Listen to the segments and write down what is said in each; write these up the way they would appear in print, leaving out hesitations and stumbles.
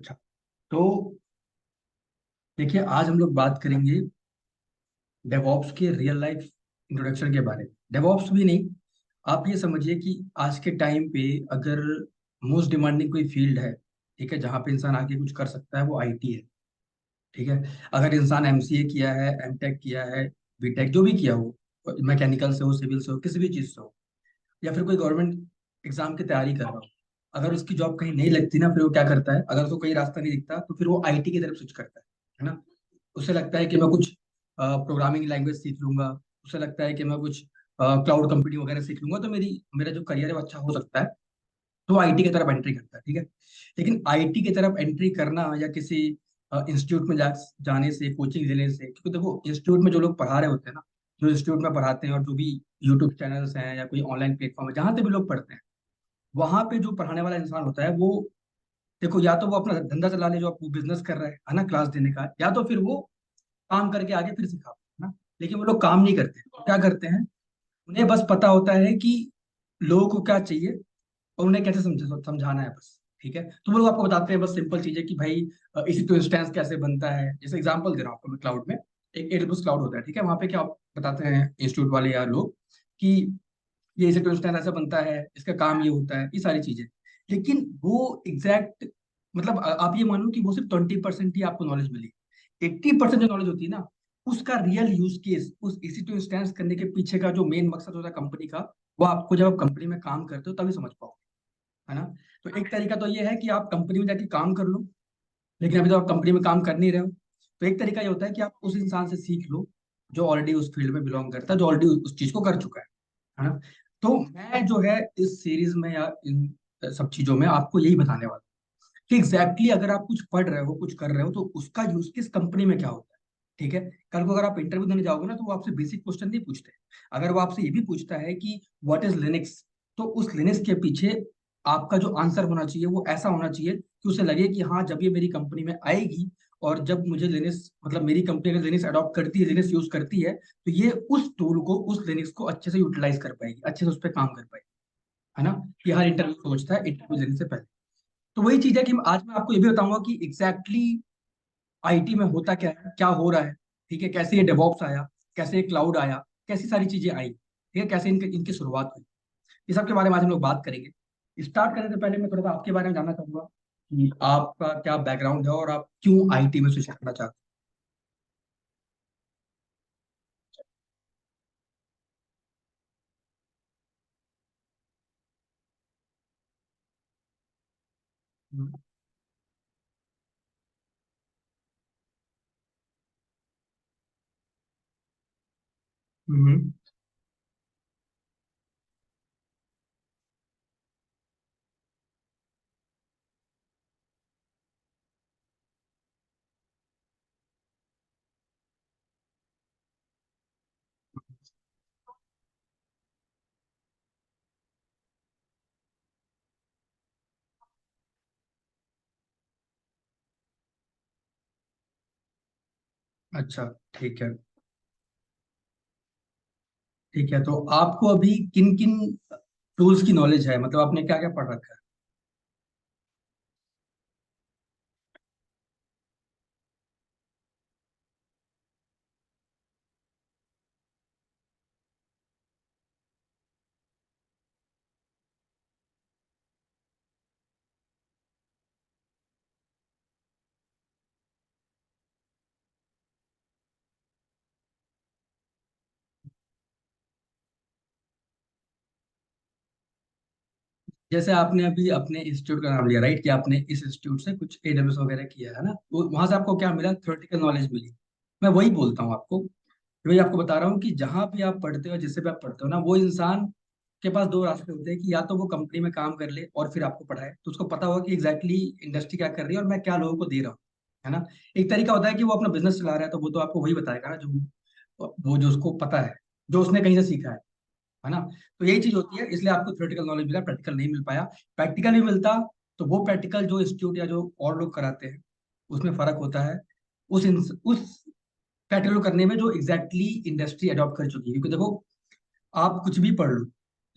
अच्छा। तो देखिए, आज हम लोग बात करेंगे डेवॉप्स के रियल लाइफ इंट्रोडक्शन के बारे में। डेवॉप्स भी नहीं, आप ये समझिए कि आज के टाइम पे अगर मोस्ट डिमांडिंग कोई फील्ड है, ठीक है, जहाँ पे इंसान आके कुछ कर सकता है, वो आईटी है। ठीक है। अगर इंसान एमसीए किया है, एमटेक किया है, बीटेक जो भी किया हो, मैकेनिकल से हो, सिविल से हो, किसी भी चीज़ से हो, या फिर कोई गवर्नमेंट एग्जाम की तैयारी कर रहा हो, अगर उसकी जॉब कहीं नहीं लगती ना, फिर वो क्या करता है, अगर उसको कोई रास्ता नहीं दिखता तो फिर वो आईटी की तरफ स्विच करता है ना। उसे लगता है कि मैं कुछ प्रोग्रामिंग लैंग्वेज सीख लूंगा, उसे लगता है कि मैं कुछ क्लाउड कंप्यूटिंग वगैरह सीख लूंगा तो मेरा जो करियर है वो अच्छा हो सकता है। तो आईटी की तरफ एंट्री करता है, ठीक है। लेकिन आईटी की तरफ एंट्री करना या किसी इंस्टीट्यूट में जाने से, कोचिंग लेने से, क्योंकि देखो इंस्टीट्यूट में जो लोग पढ़ा रहे होते हैं ना, जो इंस्टीट्यूट में पढ़ाते हैं और जो भी यूट्यूब चैनल्स हैं या कोई ऑनलाइन प्लेटफॉर्म है जहाँ से भी लोग पढ़ते हैं, वहां पे जो पढ़ाने वाला इंसान होता है वो, देखो, या तो वो अपना धंधा चला ले, जो वो बिजनेस कर रहा है ना, क्लास देने का, या तो फिर वो काम करके आगे फिर सिखाता है ना। लेकिन वो लोग काम नहीं करते, वो क्या करते हैं, उन्हें बस पता होता है कि लोगों को क्या चाहिए और उन्हें कैसे समझाना है बस। ठीक है। तो वो लोग आपको बताते हैं बस सिंपल चीजें कि भाई इसी तो इंस्टेंस कैसे बनता है। जैसे एग्जांपल दे रहा हूँ आपको मैं, क्लाउड में एक एडब्ल्यूएस क्लाउड होता है, ठीक है। वहां पे क्या बताते हैं इंस्टीट्यूट वाले या लोग कि ये इसे तो इंस्टेंस ऐसा बनता है, इसका काम ये होता है, ये सारी चीजें। लेकिन वो एग्जैक्ट, मतलब आप ये मानो कि वो सिर्फ 20% ही आपको नॉलेज मिली। 80% जो नॉलेज होती है ना, उसका रियल यूज केस, उस इसी टू इंस्टेंस करने के पीछे का जो मेन मकसद होता है कंपनी का, वो आपको जब आप कंपनी में काम करते हो तभी समझ पाओगे, है ना। तो एक तरीका तो ये है कि आप कंपनी में जाके काम कर लो, लेकिन अभी तो आप कंपनी में काम कर नहीं रहे हो। तो एक तरीका ये होता है कि आप उस इंसान से सीख लो जो ऑलरेडी उस फील्ड में बिलोंग करता है, जो ऑलरेडी उस चीज को कर चुका है ना। तो मैं जो है इस सीरीज में या इन सब चीजों में आपको यही बताने वाला हूँ कि एग्जैक्टली अगर आप कुछ पढ़ रहे हो, कुछ कर रहे हो, तो उसका यूज किस कंपनी में क्या होता है। ठीक है। कल को अगर आप इंटरव्यू देने जाओगे ना, तो वो आपसे बेसिक क्वेश्चन नहीं पूछते। अगर वो आपसे ये भी पूछता है कि व्हाट इज लिनक्स, तो उस लिनक्स के पीछे आपका जो आंसर होना चाहिए वो ऐसा होना चाहिए कि उसे लगे कि हाँ, जब ये मेरी कंपनी में आएगी और जब मुझे लिनक्स, मतलब मेरी कंपनी अगर लिनक्स अडॉप्ट करती है, लिनक्स यूज करती है, तो ये उस टूल को, उस लिनक्स को अच्छे से यूटिलाइज कर पाएगी, अच्छे से उस पर काम कर पाएगी, है ना। ये हर इंटरव्यू सोचता है इंटरव्यू देने से पहले। तो वही चीज है कि आज मैं आपको ये भी बताऊंगा कि एग्जैक्टली आईटी में होता क्या है, क्या हो रहा है। ठीक है। कैसे ये डेवॉप्स आया, कैसे ये क्लाउड आया, कैसी सारी चीजें आई, ठीक है, कैसे इनकी इनकी शुरुआत हुई, ये सब के बारे में आज हम लोग बात करेंगे। स्टार्ट करने से पहले मैं थोड़ा सा आपके बारे में जानना चाहूंगा कि आपका क्या बैकग्राउंड है और आप क्यों आईटी में स्विच करना चाहते हैं। हम्म। अच्छा। ठीक है। ठीक है, तो आपको अभी किन किन टूल्स की नॉलेज है, मतलब आपने क्या क्या पढ़ रखा है। जैसे आपने अभी अपने इंस्टीट्यूट का नाम लिया, राइट, कि आपने इस इंस्टीट्यूट से कुछ एडब्ल्यूएस वगैरह किया है ना, तो वहां से आपको क्या मिला, थ्योरेटिकल नॉलेज मिली। मैं वही बोलता हूँ आपको, वही आपको बता रहा हूँ कि जहाँ भी आप पढ़ते हो, जिससे भी आप पढ़ते हो ना, वो इंसान के पास दो रास्ते होते हैं कि या तो वो कंपनी में काम कर ले और फिर आपको पढ़ाए, तो उसको पता होगा कि एग्जैक्टली इंडस्ट्री क्या कर रही है और मैं क्या लोगों को दे रहा हूँ, है ना। एक तरीका होता है कि वो अपना बिजनेस चला रहा है, तो वो तो आपको वही बताएगा ना, जो वो जो उसको पता है, जो उसने कहीं से सीखा है ना। तो यही चीज होती है, इसलिए आपको थ्योरेटिकल नॉलेज मिला, प्रैक्टिकल नहीं मिल पाया। प्रैक्टिकल भी मिलता तो वो प्रैक्टिकल जो इंस्टीट्यूट या जो और लोग कराते हैं, उसमें फर्क होता है उस प्रैक्टिकल करने में जो एग्जैक्टली इंडस्ट्री अडॉप्ट कर चुकी है। क्योंकि देखो, आप कुछ भी पढ़ लो,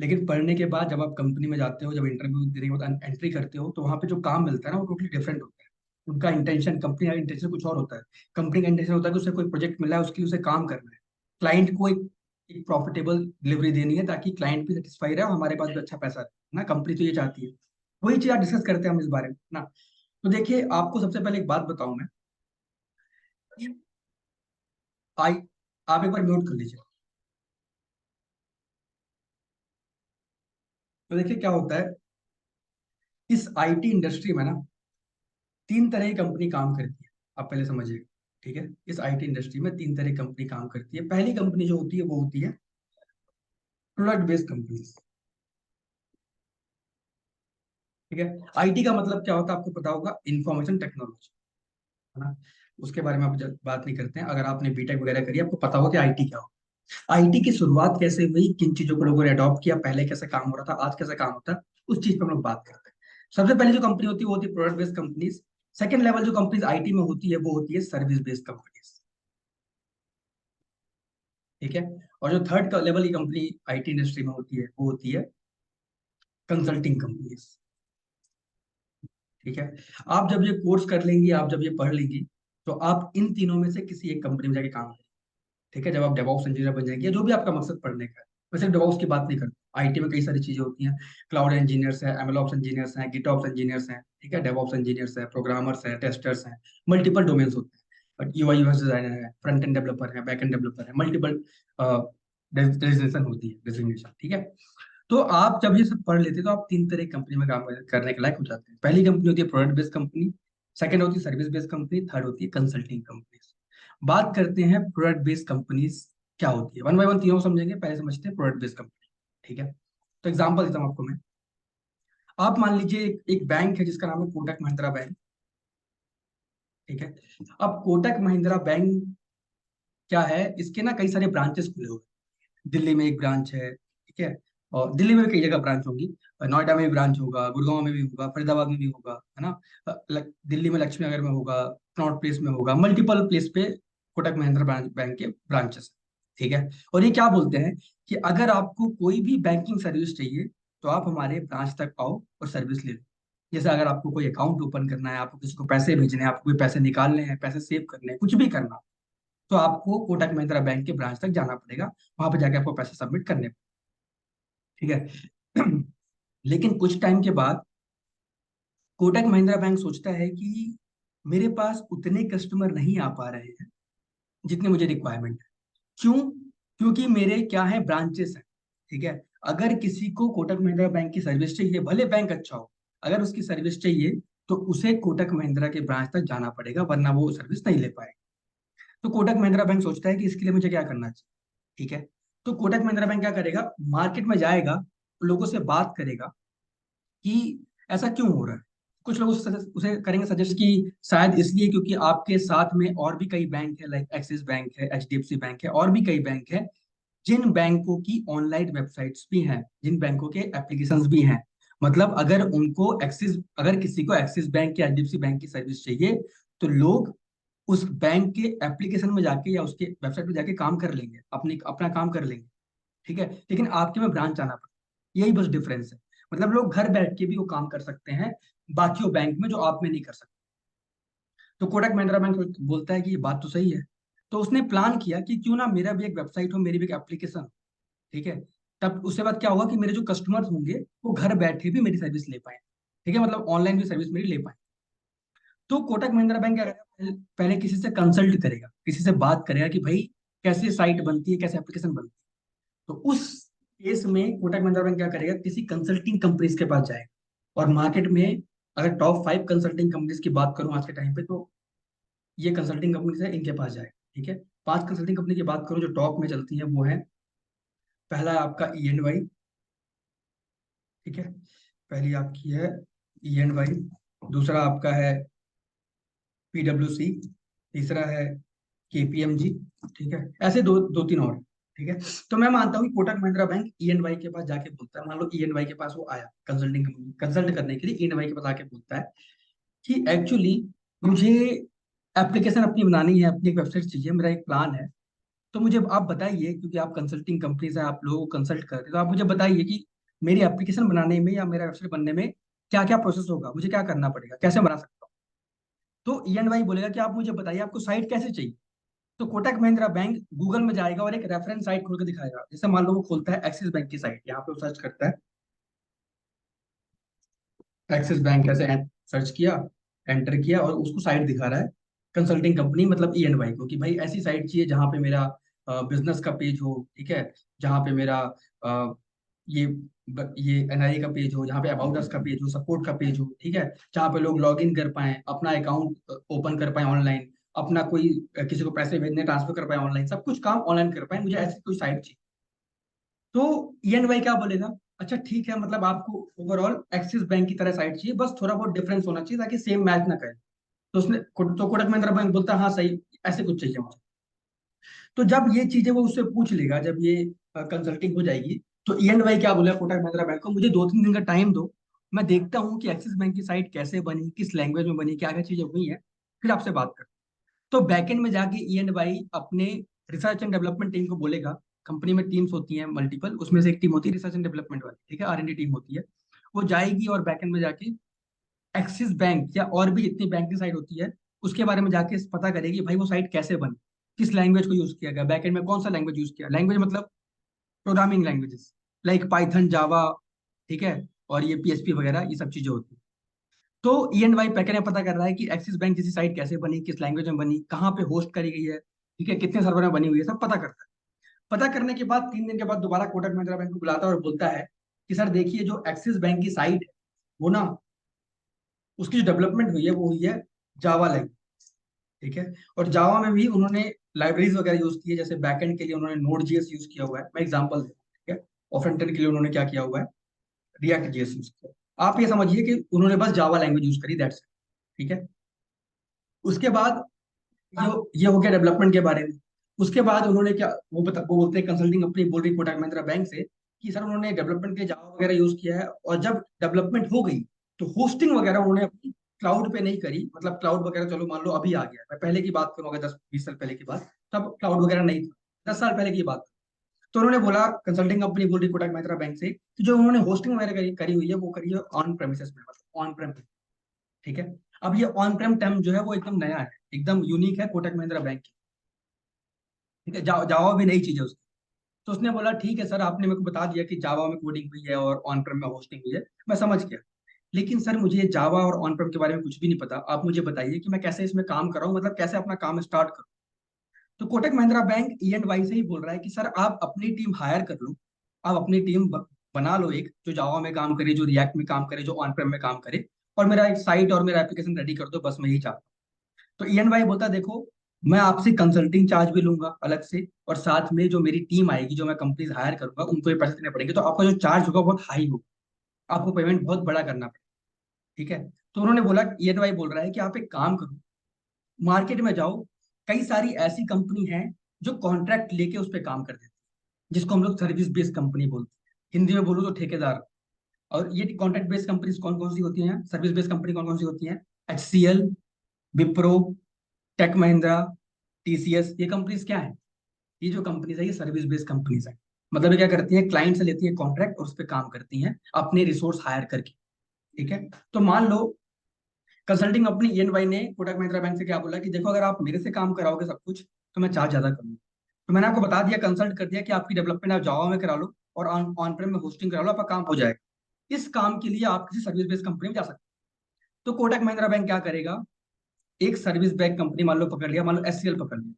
लेकिन पढ़ने के बाद जब आप कंपनी में जाते हो, जब इंटरव्यू देने के बाद एंट्री करते हो, तो वहां पे जो काम मिलता है ना, वो टोटली डिफरेंट होता है। उनका इंटेंशन, कंपनी का इंटेंशन कुछ और होता है। कंपनी का इंटेंशन होता है कि उसे कोई प्रोजेक्ट मिला है, उसके लिए उसे काम करना है, क्लाइंट को एक प्रॉफिटेबल डिलीवरी देनी है, ताकि क्लाइंट भी सेटिस्फाई रहे और हमारे पास भी अच्छा पैसा रहे ना। कंपनी तो ये चाहती है। वही चीज आप डिस्कस करते हैं हम इस बारे में ना। तो देखिए, आपको सबसे पहले एक बात बताऊं मैं। आई आप एक बार म्यूट कर लीजिए। तो देखिए क्या होता है, इस आईटी इंडस्ट्री में ना तीन तरह की कंपनी काम करती है, आप पहले समझिए। ठीक है, इस आईटी इंडस्ट्री में तीन तरह की कंपनी काम करती है। पहली कंपनी जो होती है वो होती है प्रोडक्ट बेस्ड कंपनी। ठीक है, आईटी का मतलब क्या होता है आपको पता होगा, इंफॉर्मेशन टेक्नोलॉजी, है ना। उसके बारे में आप बात नहीं करते हैं। अगर आपने बीटेक वगैरह करी, आपको पता होगा कि आईटी क्या हो। आईटी की शुरुआत कैसे हुई, किन चीजों को लोगों ने अडॉप्ट किया, पहले कैसे काम हो रहा था, आज कैसे काम होता है, उस चीज पर हम लोग बात करते हैं। सबसे पहले जो कंपनी होती है वो होती है product based companies. Second level जो कंपनीज आईटी में होती है वो होती है सर्विस बेस्ड कंपनीज। ठीक है, और जो थर्ड लेवल की कंपनी आईटी इंडस्ट्री में होती है वो होती है कंसल्टिंग कंपनीज। ठीक है, आप जब ये कोर्स कर लेंगी, आप जब ये पढ़ लेंगी, तो आप इन तीनों में से किसी एक कंपनी में जाके काम करेंगे। ठीक है, जब आप डेवऑप्स इंजीनियर बन जाएंगे, जो भी आपका मकसद पढ़ने का है। मैं सिर्फ डेवऑप्स की बात नहीं करता, आईटी में कई सारी चीजें होती हैं। क्लाउड इंजीनियर्स हैं, एमएलओप्स इंजीनियर्स हैं, गिटऑप्स इंजीनियर्स हैं, ठीक है, डेवऑप्स इंजीनियर्स हैं, प्रोग्रामर्स हैं, टेस्टर्स हैं। मल्टीपल डोमेन्स होते हैं। बट यूआई यूएक्स डिजाइनर है, फ्रंट एंड डेवलपर है, बैक एंड डेवलपर है, मल्टीपल डेजिग्नेशन होती है, डेजिग्नेशन। ठीक है, तो आप जब ये सब पढ़ लेते हैं तो आप तीन तरह की कंपनी में काम करने के लायक हो जाते हैं। पहली कंपनी होती है प्रोडक्ट बेस्ड कंपनी, सेकंड होती है सर्विस बेस्ड कंपनी, थर्ड होती है कंसल्टिंग कंपनी। बात करते हैं प्रोडक्ट बेस्ड कंपनीज क्या होती है, वन बाय वन तीनों समझेंगे। पहले समझते हैं प्रोडक्ट बेस्ड कंपनी। ठीक है, तो एग्जांपल देता हूं आपको मैं। आप मान लीजिए एक बैंक है जिसका नाम है कोटक महिंद्रा बैंक। ठीक है, अब कोटक महिंद्रा बैंक क्या है, इसके ना कई सारे ब्रांचेस खुले हुए हैं। दिल्ली में एक ब्रांच है, ठीक है, और दिल्ली में भी कई जगह ब्रांच होंगी। नोएडा में भी ब्रांच होगा, गुड़गांव में भी होगा, फरीदाबाद में भी होगा, है ना। दिल्ली में लक्ष्मी नगर में होगा, कनॉट प्लेस में होगा, मल्टीपल प्लेस पे कोटक महिंद्रा बैंक के ब्रांचेस। ठीक है, और ये क्या बोलते हैं कि अगर आपको कोई भी बैंकिंग सर्विस चाहिए तो आप हमारे ब्रांच तक आओ और सर्विस ले लो। जैसे अगर आपको कोई अकाउंट ओपन करना है, आपको किसी को पैसे भेजने हैं, आपको कोई पैसे निकालने हैं, पैसे सेव करने हैं, कुछ भी करना, तो आपको कोटक महिंद्रा बैंक के ब्रांच तक जाना पड़ेगा। वहां पे जाके आपको पैसे सबमिट करने। ठीक है, लेकिन कुछ टाइम के बाद कोटक महिंद्रा बैंक सोचता है कि मेरे पास उतने कस्टमर नहीं आ पा रहे हैं जितने मुझे रिक्वायरमेंट है। क्यों? क्योंकि मेरे क्या है, ब्रांचेस हैं। ठीक है, अगर किसी को कोटक महिंद्रा बैंक की सर्विस चाहिए, भले बैंक अच्छा हो, अगर उसकी सर्विस चाहिए तो उसे कोटक महिंद्रा के ब्रांच तक जाना पड़ेगा, वरना वो सर्विस नहीं ले पाएगा। तो कोटक महिंद्रा बैंक सोचता है कि इसके लिए मुझे क्या करना चाहिए। ठीक है, तो कोटक महिंद्रा बैंक क्या करेगा, मार्केट में जाएगा, लोगों से बात करेगा कि ऐसा क्यों हो रहा है। कुछ लोग उसे करेंगे सजेस्ट कि शायद इसलिए क्योंकि आपके साथ में और भी कई बैंक है, लाइक एक्सिस बैंक है, एचडीएफसी बैंक है, और भी कई बैंक है जिन बैंकों की ऑनलाइन वेबसाइट्स भी हैं, जिन बैंकों के एप्लीकेशंस भी हैं। मतलब अगर किसी को एक्सिस बैंक या एचडीएफसी बैंक की सर्विस चाहिए, तो लोग उस बैंक के एप्लीकेशन में जाके या उसके वेबसाइट पे जाके काम कर लेंगे, अपनी अपना काम कर लेंगे। ठीक है, लेकिन आपके में ब्रांच आना पड़ेगा, यही बस डिफरेंस है। मतलब लोग घर बैठ के भी वो काम कर सकते हैं बाकियों बैंक में, जो आप में नहीं कर सकते। तो कोटक महिंद्रा बैंक बोलता है कि ये बात तो सही है। तो उसने प्लान किया कि क्यों ना मेरा भी एक वेबसाइट हो, मेरी भी एक एप्लीकेशन हो। ठीक है, तब उसके बाद क्या होगा कि मेरे जो कस्टमर्स होंगे वो घर बैठे भी मेरी सर्विस ले पाए। ठीक है, मतलब ऑनलाइन भी सर्विस मेरी ले पाए। तो कोटक महिंद्रा बैंक क्या करेगा, पहले किसी से कंसल्ट करेगा, किसी से बात करेगा कि भाई कैसे साइट बनती है, कैसे एप्लीकेशन बनती है। तो उस केस में कोटक महिंद्रा बैंक क्या करेगा, किसी कंसल्टिंग कंपनीज के पास जाएगा। और मार्केट में अगर टॉप 5 कंसल्टिंग कंपनीज की बात करूं आज के टाइम पे, तो ये कंसल्टिंग कंपनीज है, इनके पास जाएगा। ठीक है, 5 कंसल्टिंग कंपनी की बात करूं जो टॉप में चलती है, वो है, पहला है आपका ई एंड वाई। ठीक है, पहली आपकी है ई एंड वाई। दूसरा आपका है पीडब्ल्यूसी। तीसरा है केपीएमजी। ठीक है, ऐसे दो दो तीन और। ठीक है, तो मैं मानता हूँ कि Kotak Mahindra bank E and Y के पास जाके बोलता है, मान लो ई एंड वाई के पास वो आया कंसल्टिंग कंसल्ट करने के लिए, ई एंड वाई के पास आके बोलता है कि एक्चुअली मुझे एप्लीकेशन अपनी बनानी है, अपनी एक वेबसाइट चाहिए, मेरा एक प्लान है। तो मुझे आप बताइए, क्योंकि आप कंसल्टिंग कंपनी से आप लोगों को कंसल्ट कर रहे हैं, तो आप मुझे बताइए कि मेरी एप्लीकेशन बनाने में या मेरा वेबसाइट बनने में क्या क्या प्रोसेस होगा, मुझे क्या करना पड़ेगा, कैसे बना सकता हूँ। तो ई&वाई बोलेगा कि आप मुझे बताइए आपको साइट कैसे चाहिए। तो कोटक महिंद्रा बैंक गूगल में जाएगा और एक रेफरेंस साइट खोल के दिखाएगा। जैसे मान लो वो खोलता है एक्सिस बैंक की साइट, यहाँ पे वो सर्च करता है एक्सिस बैंक, ऐसे सर्च किया, एंटर किया, और उसको साइट दिखा रहा है कंसल्टिंग कंपनी मतलब ई&वाई को, कि भाई ऐसी साइट चाहिए जहाँ पे मेरा बिजनेस का पेज हो, ठीक है, जहाँ पे मेरा अ, ये ये एनआईए का पेज हो, जहाँ पे अबाउट अस का पेज हो, सपोर्ट का पेज हो, ठीक है, जहाँ पे लोग लॉग इन कर पाए, अपना अकाउंट ओपन कर पाए ऑनलाइन, अपना कोई किसी को पैसे भेजने ट्रांसफर कर पाए ऑनलाइन, सब कुछ काम ऑनलाइन कर पाए, मुझे ऐसी कोई साइट चाहिए। तो ई&वाई क्या बोलेगा, अच्छा ठीक है, मतलब आपको ओवरऑल एक्सिस बैंक की तरह साइट चाहिए, बस थोड़ा बहुत डिफरेंस होना चाहिए ताकि सेम मैच ना करे। तो तो कोटक महिंद्रा बैंक बोलता है हाँ सही, ऐसे कुछ चाहिए मुझे। तो जब ये चीजें वो उससे पूछ लेगा, जब ये कंसल्टिंग हो जाएगी, तो ई&वाई क्या बोला कोटक महिंद्रा बैंक को, मुझे 2-3 दिन का टाइम दो, मैं देखता हूँ कि एक्सिस बैंक की साइट कैसे बनी, किस लैंग्वेज में बनी, क्या क्या चीजें हुई है, फिर आपसे बात कर। तो बैकएंड में जाके ई&वाई अपने रिसर्च एंड डेवलपमेंट टीम को बोलेगा। कंपनी में टीम्स होती हैं मल्टीपल, उसमें से एक टीम होती है रिसर्च एंड डेवलपमेंट वाली, ठीक है, R&D टीम होती है। वो जाएगी और बैकएंड में जाके एक्सिस बैंक या और भी जितनी बैंक की साइट होती है उसके बारे में जाके पता करेगी भाई वो साइट कैसे बनी, किस लैंग्वेज को यूज किया गया, बैकएंड में कौन सा लैंग्वेज यूज किया, लैंग्वेज मतलब प्रोग्रामिंग लैंग्वेजेस लाइक पाइथन, जावा, ठीक है, और ये PHP वगैरह, ये सब चीजें होती हैं। तो ई&वाई पैकेट में पता कर रहा है कि एक्सिस बैंक जैसी साइट कैसे बनी, किस लैंग्वेज में बनी, कहाँ पे होस्ट करी गई है, ठीक है, कितने सर्वर में बनी हुई है, सब पता करता है। पता करने के बाद 3 दिन के बाद दोबारा कोटक महिंद्रा बैंक को बुलाता है और बोलता है कि सर देखिए जो एक्सिस बैंक की साइट है वो ना, उसकी जो डेवलपमेंट हुई है वो हुई है जावा लैंग्वेज, ठीक है, और जावा में भी उन्होंने लाइब्रेरीज वगैरह यूज की है, जैसे बैकएंड के लिए उन्होंने नोड जेएस यूज किया हुआ है, मैं एग्जांपल दूं, ठीक है, और फ्रंट एंड के लिए उन्होंने क्या किया हुआ है, रिएक्ट जेएस यूज किया। आप ये समझिए कि उन्होंने बस जावा लैंग्वेज यूज करी, दैट्स, ठीक है। उसके बाद ये हो गया डेवलपमेंट के बारे में। उसके बाद उन्होंने क्या, वो बोलते हैं कंसल्टिंग कंपनी बोल रही कोटक महिंद्रा बैंक से कि सर उन्होंने डेवलपमेंट के जावा वगैरह यूज किया है, और जब डेवलपमेंट हो गई तो होस्टिंग वगैरह उन्होंने अपनी क्लाउड पे नहीं करी, मतलब क्लाउड वगैरह चलो मान लो अभी आ गया, मैं पहले की बात करूंगा 10-20 साल पहले की बात, तब क्लाउड वगैरह नहीं था, 10 साल पहले की बात। तो उन्होंने बोला, कंसल्टिंग कंपनी बोल रही कोटक महिंद्रा बैंक से कि जो उन्होंने होस्टिंग वगैरह करी हुई है वो करी है ऑन प्रेमिसेस में, मतलब ऑन प्रेम, ठीक है। अब ये ऑन प्रेम टर्म जो है वो एकदम नया है, एकदम यूनिक है कोटक महिंद्रा बैंक की, ठीक है, जावा भी नई चीज है उसकी। तो उसने बोला ठीक है सर, आपने मेरे को बता दिया कि जावा में कोडिंग हुई है और ऑन प्रेम में होस्टिंग हुई है, मैं समझ गया, लेकिन सर मुझे जावा और ऑन प्रेम के बारे में कुछ भी नहीं पता, आप मुझे बताइए कि मैं कैसे इसमें काम कराऊं, मतलब कैसे अपना काम स्टार्ट करूं। तो कोटक महिंद्रा बैंक ई&वाई से ही बोल रहा है कि सर आप अपनी टीम हायर कर लो, आप अपनी टीम बना लो एक, जो जावा में काम करे, जो रिएक्ट में काम करे, जो ऑन प्रेम में काम करे, और मेरा एक साइट और मेरा एप्लीकेशन रेडी कर दो, बस मैं यही चाहता हूँ। तो ई&वाई बोलता है देखो, मैं आपसे कंसल्टिंग चार्ज भी लूंगा अलग से, और साथ में जो मेरी टीम आएगी, जो मैं कंपनीज हायर करूंगा, उनको ये पैसे देने पड़ेंगे, तो आपका जो चार्ज होगा बहुत हाई होगा, आपको पेमेंट बहुत बड़ा करना पड़ेगा, ठीक है। तो उन्होंने बोला, ई&वाई बोल रहा है कि आप एक काम करो, मार्केट में जाओ, कई सारी ऐसी कंपनी हैं जो कॉन्ट्रैक्ट लेके उस पर काम कर देती है, जिसको हम लोग सर्विस बेस्ड कंपनी बोलते हैं, हिंदी में बोलूँ तो ठेकेदार। और ये कॉन्ट्रैक्ट बेस्ड कंपनीज कौन कौन सी होती हैं, सर्विस बेस्ड कंपनी कौन कौन सी होती हैं, HCL, Wipro, tech Mahindra, TCS, ये कंपनीज क्या है, ये जो कंपनीज है ये सर्विस बेस्ड कंपनीज है। मतलब ये क्या करती है, क्लाइंट से लेती है कॉन्ट्रैक्ट और उस पर काम करती हैं अपने रिसोर्स हायर करके, ठीक है। तो मान लो कंसल्टिंग कंपनी ई&वाई ने कोटक महिंद्रा बैंक से क्या बोला कि देखो अगर आप मेरे से काम कराओगे सब कुछ तो मैं चार्ज ज्यादा करूंगा। तो मैंने आपको बता दिया, कंसल्ट कर दिया कि आपकी डेवलपमेंट आप जावा में करा लो और ऑन ऑन प्रेम में होस्टिंग करा लो, आपका काम हो जाएगा। इस काम के लिए आप किसी सर्विस बेस्ड कंपनी में जा सकते हैं। तो कोटक महिंद्रा बैंक क्या करेगा, एक सर्विस बेस्ड कंपनी मान लो पकड़ लिया, मान लो HCL पकड़ लिया,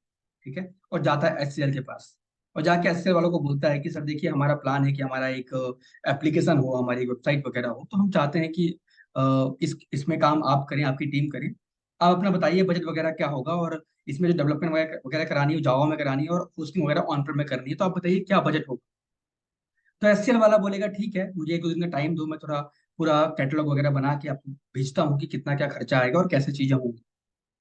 ठीक है, और जाता है HCL के पास, और जाके HCL वालों को बोलता है कि सर देखिए हमारा प्लान है कि हमारा एक एप्लीकेशन हो, हमारी वेबसाइट वगैरह हो, तो हम चाहते हैं कि इसमें काम आप करें, आपकी टीम करें, आप अपना बताइए बजट वगैरह क्या होगा, और इसमें जो डेवलपमेंट वगैरह वगैरह करानी है जावा में करानी है, और होस्टिंग वगैरह ऑन प्रेम में करनी है, तो आप बताइए क्या बजट होगा। तो HCL वाला बोलेगा ठीक है, मुझे 1-2 दिन का टाइम दो, मैं थोड़ा पूरा कैटलॉग वगैरह बना के आपको भेजता हूँ कि कितना क्या खर्चा आएगा और कैसे चीजें होंगी,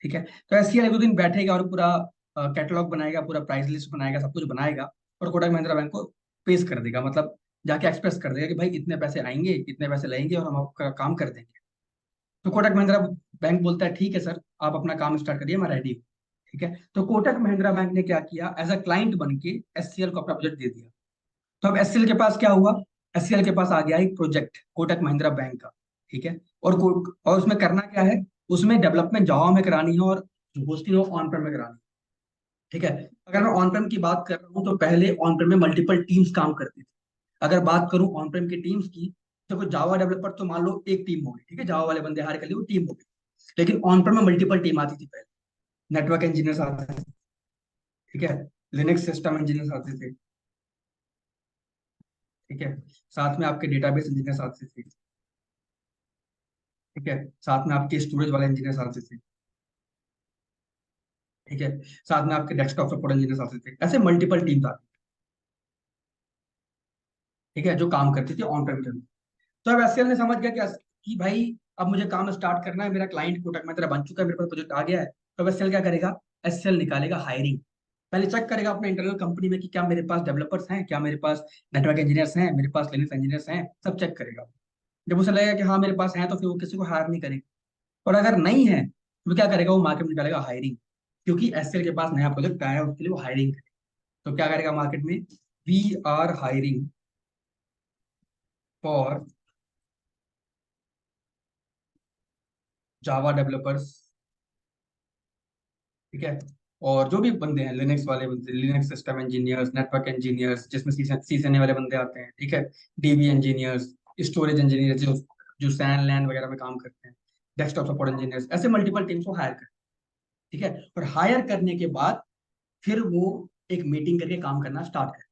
ठीक है। तो SCL 1-2 दिन बैठेगा और पूरा कैटलॉग बनाएगा, पूरा प्राइस लिस्ट बनाएगा, सब कुछ बनाएगा, और कोटक महिंद्रा बैंक को पेश कर देगा, मतलब जाके एक्सप्रेस कर देगा कि भाई इतने पैसे आएंगे, इतने पैसे लगेंगे, और हम आपका काम कर देंगे। तो कोटक महिंद्रा बैंक बोलता है ठीक है सर, आप अपना काम स्टार्ट करिए, मैं रेडी हूँ, ठीक है। तो कोटक महिंद्रा बैंक ने क्या किया, एज अ क्लाइंट बन के HCL को अपना प्रोजेक्ट दे दिया। तो अब HCL के पास क्या हुआ, HCL के पास आ गया एक प्रोजेक्ट कोटक महिंद्रा बैंक का, ठीक है, और उसमें करना क्या है, उसमें डेवलपमेंट जावा में करानी है और जो होस्टिंग है ऑन प्रेम में करानी है। ठीक है। अगर मैं ऑन प्रेम की बात कर रहा हूँ तो पहले ऑन प्रेम में मल्टीपल टीम्स काम करती थी। अगर बात करूं ऑन प्रेम की टीम्स की, तो कोई जावा डेवलपर तो मान लो एक टीम होगी, ठीक है, जावा वाले बंदे हायर कर लिए वो टीम होगी। लेकिन ऑन प्रेम में मल्टीपल टीम आती थी पहले। नेटवर्क इंजीनियर्स आते थे, ठीक है, लिनक्स सिस्टम इंजीनियर्स आते थे, ठीक है, साथ में आपके डेटाबेस इंजीनियर्स आते थे, ठीक है, साथ में आपके स्टोरेज वाले इंजीनियर्स आते थे, ठीक है, साथ में आपके डेस्कटॉप सपोर्ट इंजीनियर्स आते थे, ऐसे मल्टीपल टीम्स आती, ठीक है, जो काम करती थी ऑन प्रेम के अंदर। तो अब एससीएल ने समझ गया कि भाई अब मुझे काम स्टार्ट करना है, मेरा क्लाइंट कोटक महिंद्रा बन चुका है, मेरे पास प्रोजेक्ट आ गया है। तो अब एससीएल क्या करेगा? एससीएल निकालेगा हायरिंग। पहले चेक करेगा अपने इंटरनल कंपनी में कि क्या मेरे पास डेवलपर्स हैं, क्या मेरे पास नेटवर्क इंजीनियर्स हैं, मेरे पास लिनक्स इंजीनियर्स हैं, सब चेक करेगा। जब उसे लगेगा कि हाँ मेरे पास हैं, तो फिर वो किसी को हायर नहीं करेगा। और अगर नहीं है तो क्या करेगा? वो मार्केट में निकालेगा हायरिंग। क्योंकि एससीएल के पास नया प्रोजेक्ट आया है, उसके लिए वो हायरिंग करेगा। तो क्या करेगा मार्केट में? We are hiring for Java developers, ठीक है, और जो भी बंदे हैं लिनक्स वाले बंदे, Linux system engineers, network engineers जिसमें सीसने वाले बंदे आते हैं, ठीक है, डीबी इंजीनियर्स, स्टोरेज इंजीनियर्स जो जो सैन लैन वगैरह में काम करते हैं, डेस्कटॉप सपोर्ट इंजीनियर्स, ऐसे मल्टीपल टीम्स को हायर कर, ठीक है। और हायर करने के बाद फिर वो एक मीटिंग करके काम करना स्टार्ट करे,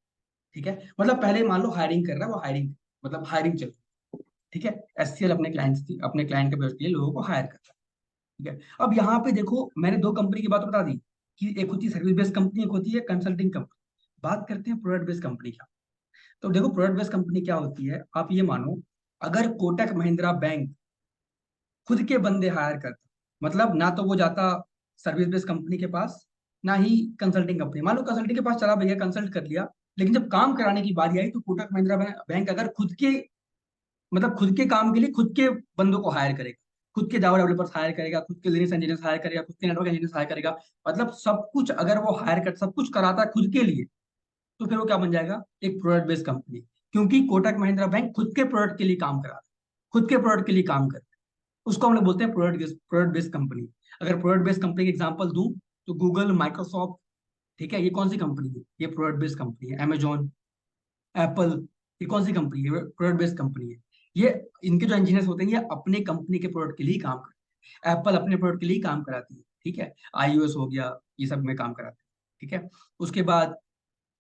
ठीक है। मतलब पहले मान लो हायरिंग कर रहा है वो, हायरिंग मतलब हायरिंग चल रही है, ठीक है। एससीएल अपने क्लाइंट के प्रोजेक्ट के लिए लोगों को हायर करता है, ठीक है। अब यहाँ पे देखो मैंने दो कंपनी की बात बता दी कि एक होती है सर्विस बेस्ड कंपनी, एक होती है कंसल्टिंग कंपनी। बात करते हैं प्रोडक्ट बेस्ड कंपनी का। तो देखो प्रोडक्ट बेस्ड कंपनी क्या होती है, आप ये मानो अगर कोटक महिंद्रा बैंक खुद के बंदे हायर करता, मतलब ना तो वो जाता सर्विस बेस्ड कंपनी के पास, ना ही कंसल्टिंग कंपनी। मान लो कंसल्टिंग के पास चला भैया, कंसल्ट कर लिया, लेकिन जब काम कराने की बारी आई तो कोटक महिंद्रा बैंक अगर खुद के, मतलब खुद के काम के लिए खुद के बंदों को हायर करेगा, खुद के जावा डेवलपर्स हायर करेगा, खुद के लिनक्स इंजीनियर्स हायर करेगा, खुद के नेटवर्क इंजीनियर्स हायर करेगा, मतलब सब कुछ अगर वो हायर कर सब कुछ कराता है खुद के लिए, तो फिर वो क्या बन जाएगा? एक प्रोडक्ट बेस्ड कंपनी। क्योंकि कोटक महिंद्रा बैंक खुद के प्रोडक्ट के लिए काम करा रहा है, खुद के प्रोडक्ट के लिए काम कर रहा है, उसको हम लोग बोलते हैं प्रोडक्ट बेस्ड कंपनी। अगर प्रोडक्ट बेस्ड कंपनी के एग्जांपल दूं तो गूगल, माइक्रोसॉफ्ट, ठीक है, ये कौन सी कंपनी है? ये प्रोडक्ट बेस्ड कंपनी है। अमेजॉन, एप्पल, ये कौन सी कंपनी है? प्रोडक्ट बेस्ड कंपनी है। ये इनके जो इंजीनियर्स होते हैं ये अपने कंपनी के प्रोडक्ट के लिए काम करते हैं। एप्पल अपने प्रोडक्ट के लिए काम कराती है, ठीक है, आईओएस हो गया, ये सब में काम कराते हैं, ठीक है। उसके बाद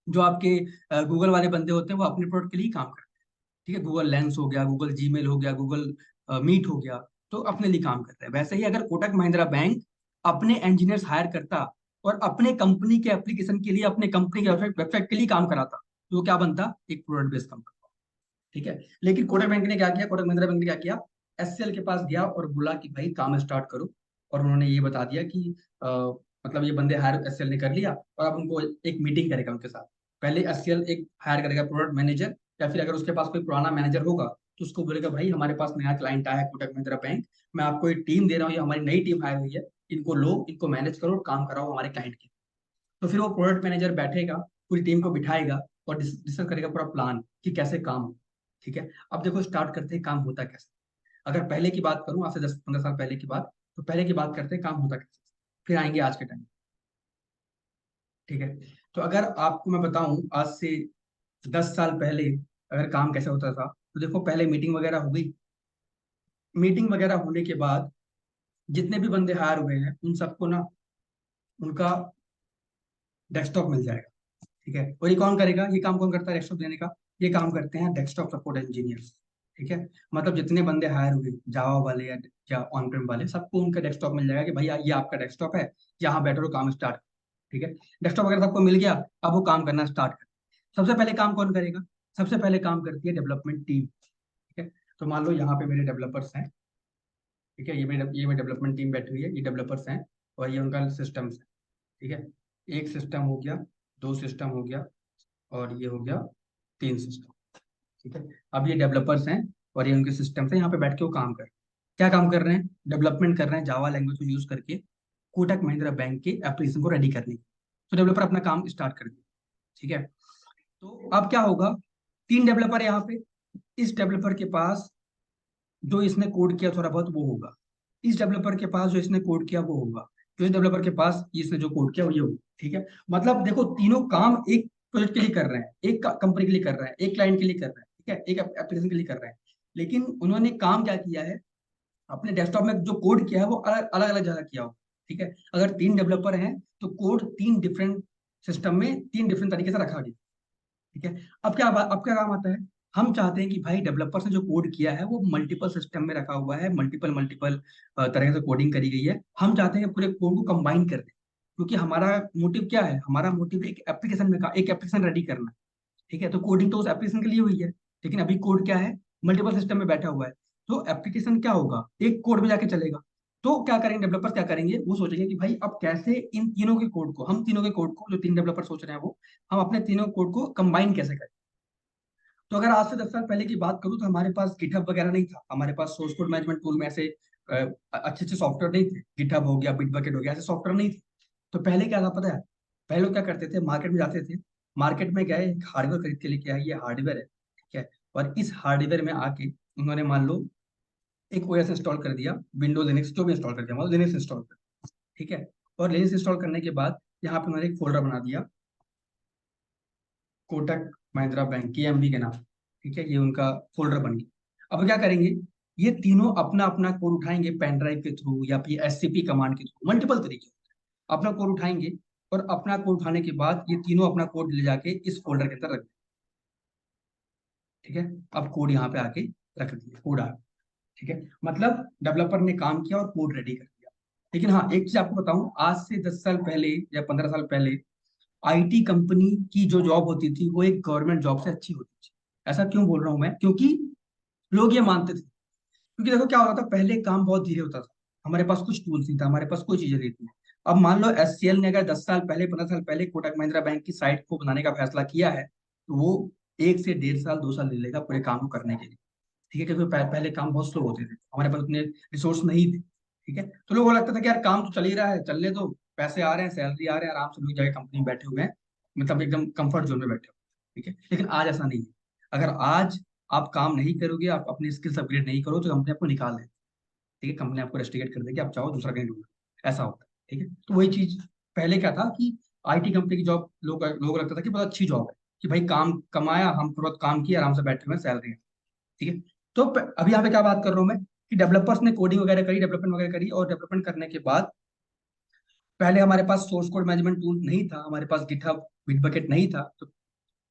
जो आपके गूगल वाले बंदे होते हैं वो अपने प्रोडक्ट के लिए काम करते हैं, ठीक है, गूगल लेंस हो गया, गूगल जीमेल हो गया, गूगल मीट हो गया, तो अपने लिए काम करता है। वैसे ही अगर कोटक महिंद्रा बैंक अपने इंजीनियर्स हायर करता और अपने कंपनी के एप्लीकेशन के लिए, अपने कंपनी के वेबसाइट के लिए काम कराता, तो वो क्या बनता? एक प्रोडक्ट बेस्ड कंपनी, ठीक है। लेकिन कोटक बैंक ने क्या किया, कोटक महिंद्रा बैंक ने क्या किया? एससीएल के पास गया और बोला कि भाई काम स्टार्ट करो। और उन्होंने ये बता दिया कि मतलब ये बंदे हायर एससीएल ने कर लिया, और अब उनको एक मीटिंग करेगा उनके साथ। पहले एससीएल एक हायर करेगा प्रोडक्ट मैनेजर, या फिर अगर उसके पास कोई पुराना मैनेजर होगा तो उसको बोलेगा भाई हमारे पास नया क्लाइंट आया है कोटक महिंद्रा बैंक, मैं आपको एक टीम दे रहा हूँ, ये हमारी नई टीम हायर हुई है, इनको लो, इनको मैनेज करो और काम कराओ हमारे क्लाइंट के। तो फिर वो प्रोडक्ट मैनेजर बैठेगा, पूरी टीम को बिठाएगा और डिस्कस करेगा पूरा प्लान कि कैसे काम हो, ठीक है। अब देखो स्टार्ट करते हैं काम होता कैसे। अगर पहले की बात करूं, आज से 10-15 साल पहले की बात, तो पहले की बात करते हैं काम होता कैसे, फिर आएंगे आज के टाइम, ठीक है। तो अगर आपको मैं बताऊं आज से 10 साल पहले अगर काम कैसे होता था, तो देखो पहले मीटिंग वगैरह हो गई। मीटिंग वगैरह होने के बाद जितने भी बंदे हायर हुए हैं उन सबको ना उनका डेस्कटॉप मिल जाएगा, ठीक है। और ये कौन करेगा? ये काम कौन करता है डेस्कटॉप देने का? ये काम करते हैं डेस्कटॉप सपोर्ट इंजीनियर्स, ठीक है। मतलब जितने बंदे हायर हुए जावा वाले या ऑन प्रेम वाले, सबको उनका डेस्कटॉप मिल जाएगा कि भैया ये आपका डेस्कटॉप है, यहाँ बैठो और काम स्टार्ट, ठीक है। डेस्कटॉप वगैरह सबको मिल गया, अब वो काम करना स्टार्ट कर। सबसे पहले काम कौन करेगा? सबसे पहले काम करती है डेवलपमेंट टीम, ठीक है। तो मान लो यहाँ पे मेरे डेवलपर्स हैं, ठीक है, ये मेरी डेवलपमेंट टीम बैठी हुई है, ये डेवलपर्स हैं और ये उनका सिस्टम्स है, ठीक है। एक सिस्टम हो गया, दो सिस्टम हो गया, और ये हो गया तीन सिस्टम, ठीक है। अब ये डेवलपर्स हैं और ये उनके सिस्टम्स हैं, यहाँ पे बैठ के वो काम कर रहे हैं। क्या काम कर रहे हैं? डेवलपमेंट कर रहे हैं जावा लैंग्वेज को यूज करके कोटक महिंद्रा बैंक के एप्लीकेशन को रेडी करने की। तो डेवलपर अपना काम स्टार्ट कर दिया, ठीक है। तो अब क्या होगा? तीन डेवलपर है यहाँ पे। इस डेवलपर के पास जो इसने कोड किया थोड़ा बहुत वो होगा, इस डेवलपर के पास जो इसने कोड किया वो होगा, जो इस डेवलपर के पास इसने जो कोड किया वो ये होगा। ठीक है, मतलब देखो तीनों काम एक प्रोजेक्ट के लिए कर रहे हैं, एक कंपनी के लिए कर रहे हैं, एक क्लाइंट के लिए कर रहे हैं, ठीक है, एक एप्लीकेशन के लिए कर रहे हैं। लेकिन उन्होंने काम क्या किया है, अपने डेस्कटॉप में जो कोड किया है वो अलग अलग अलग जगह किया हो। ठीक है, अगर 3 डेवलपर हैं तो कोड 3 डिफरेंट सिस्टम में 3 डिफरेंट तरीके से रखा गया। ठीक है, अब क्या काम आता है, हम चाहते हैं कि भाई डेवलपर्स ने जो कोड किया है वो मल्टीपल सिस्टम में रखा हुआ है, मल्टीपल मल्टीपल तरह से कोडिंग करी गई है। हम चाहते हैं कि पूरे कोड को कंबाइन कर दें, क्योंकि हमारा मोटिव क्या है, हमारा मोटिव एक एप्लीकेशन में का एक एप्लीकेशन रेडी करना है। ठीक है, तो कोडिंग तो उस एप्लीकेशन के लिए हुई है, लेकिन अभी कोड क्या है, मल्टीपल सिस्टम में बैठा हुआ है। तो एप्लीकेशन क्या होगा, एक कोड में जाके चलेगा। तो क्या करेंगे डेवलपर्स, क्या करेंगे, वो सोचेंगे कि भाई अब कैसे इन तीनों के कोड को, हम तीनों के कोड को, जो 3 डेवलपर सोच रहे हैं वो, हम अपने तीनों कोड को कंबाइन कैसे करें। तो अगर आज से 10 साल पहले की बात करूँ तो हमारे पास गिटहब वगैरह नहीं था, हमारे पास सोर्स कोड मैनेजमेंट टूल में ऐसे अच्छे अच्छे सॉफ्टवेयर नहीं थे, गिटहब हो गया, बिटबकेट हो गया, ऐसे सॉफ्टवेयर नहीं थे। तो पहले क्या था पता है, पहले लोग क्या करते थे, मार्केट में जाते थे, मार्केट में गए, हार्डवेयर खरीद के लेके आए, ये हार्डवेयर है, ठीक है, और इस हार्डवेयर में आके उन्होंने मान लो एक ओएस इंस्टॉल कर दिया, विंडोज लिनक्स जो भी इंस्टॉल कर दिया, मतलब लिनक्स इंस्टॉल कर, ठीक है, और लिनक्स इंस्टॉल करने के बाद यहाँ पे उन्होंने एक फोल्डर बना दिया, कोटक महिंद्रा बैंक, केएमबी के नाम, ठीक है, ये उनका फोल्डर बन गया। अब क्या करेंगे, ये तीनों अपना अपना कोड उठाएंगे पेन ड्राइव के थ्रू या फिर एससीपी कमांड के थ्रू, मल्टीपल तरीके अपना कोड उठाएंगे, और अपना कोड उठाने के बाद ये तीनों अपना कोड ले जाके इस फोल्डर के अंदर रख देंगे। ठीक है, अब कोड यहाँ पे आके रख दिया, कोड आ गया। ठीक है, मतलब डेवलपर ने काम किया और कोड रेडी कर दिया। लेकिन हाँ, एक चीज आपको बताऊं, आज से 10 साल पहले या 15 साल पहले आईटी कंपनी की जो जॉब होती थी वो एक गवर्नमेंट जॉब से अच्छी होती थी। ऐसा क्यों बोल रहा हूं मैं, क्योंकि लोग ये मानते थे, क्योंकि देखो क्या होता था, पहले काम बहुत धीरे होता था, हमारे पास कुछ टूल्स नहीं था, हमारे पास कोई चीजें नहीं थी। अब मान लो एचसीएल ने अगर 10 साल पहले 15 साल पहले कोटक महिंद्रा बैंक की साइट को बनाने का फैसला किया है, तो वो 1 से 1.5 साल 2 साल ले लेगा पूरे काम को करने के लिए। ठीक है, क्योंकि पहले काम बहुत स्लो होते थे, हमारे पास उतने रिसोर्स नहीं थे। ठीक है, तो लोगों को लगता था कि यार काम तो चल ही रहा है, चलने दो, पैसे आ रहे हैं, सैलरी आ रहे हैं, आराम से लोग जाके कंपनी में बैठे हुए हैं, मतलब एकदम कंफर्ट जोन में बैठे हो। ठीक है, लेकिन आज ऐसा नहीं है। अगर आज आप काम नहीं करोगे, आप अपनी स्किल्स अपग्रेड नहीं करो, तो कंपनी आपको निकाल देगी। ठीक है, कंपनी आपको रेस्टिकेट कर देगी, आप चाहो दूसरा कहीं ढूंढो, ऐसा होता है। ठीक है, तो वही चीज पहले क्या था कि आईटी कंपनी की जॉब लोग लगता था कि बहुत अच्छी जॉब है, कि भाई काम कमाया, हम थोड़ा काम किया, आराम से बैठे हुए, सैलरी है। ठीक है, तो अभी यहाँ पे क्या बात कर रहा हूँ मैं, कि डेवलपर्स ने कोडिंग वगैरह करी, डेवलपमेंट वगैरह करी, और डेवलपमेंट करने के बाद पहले हमारे पास सोर्स कोड मैनेजमेंट टूल नहीं था, हमारे पास गिटहब बिटबकेट नहीं था। तो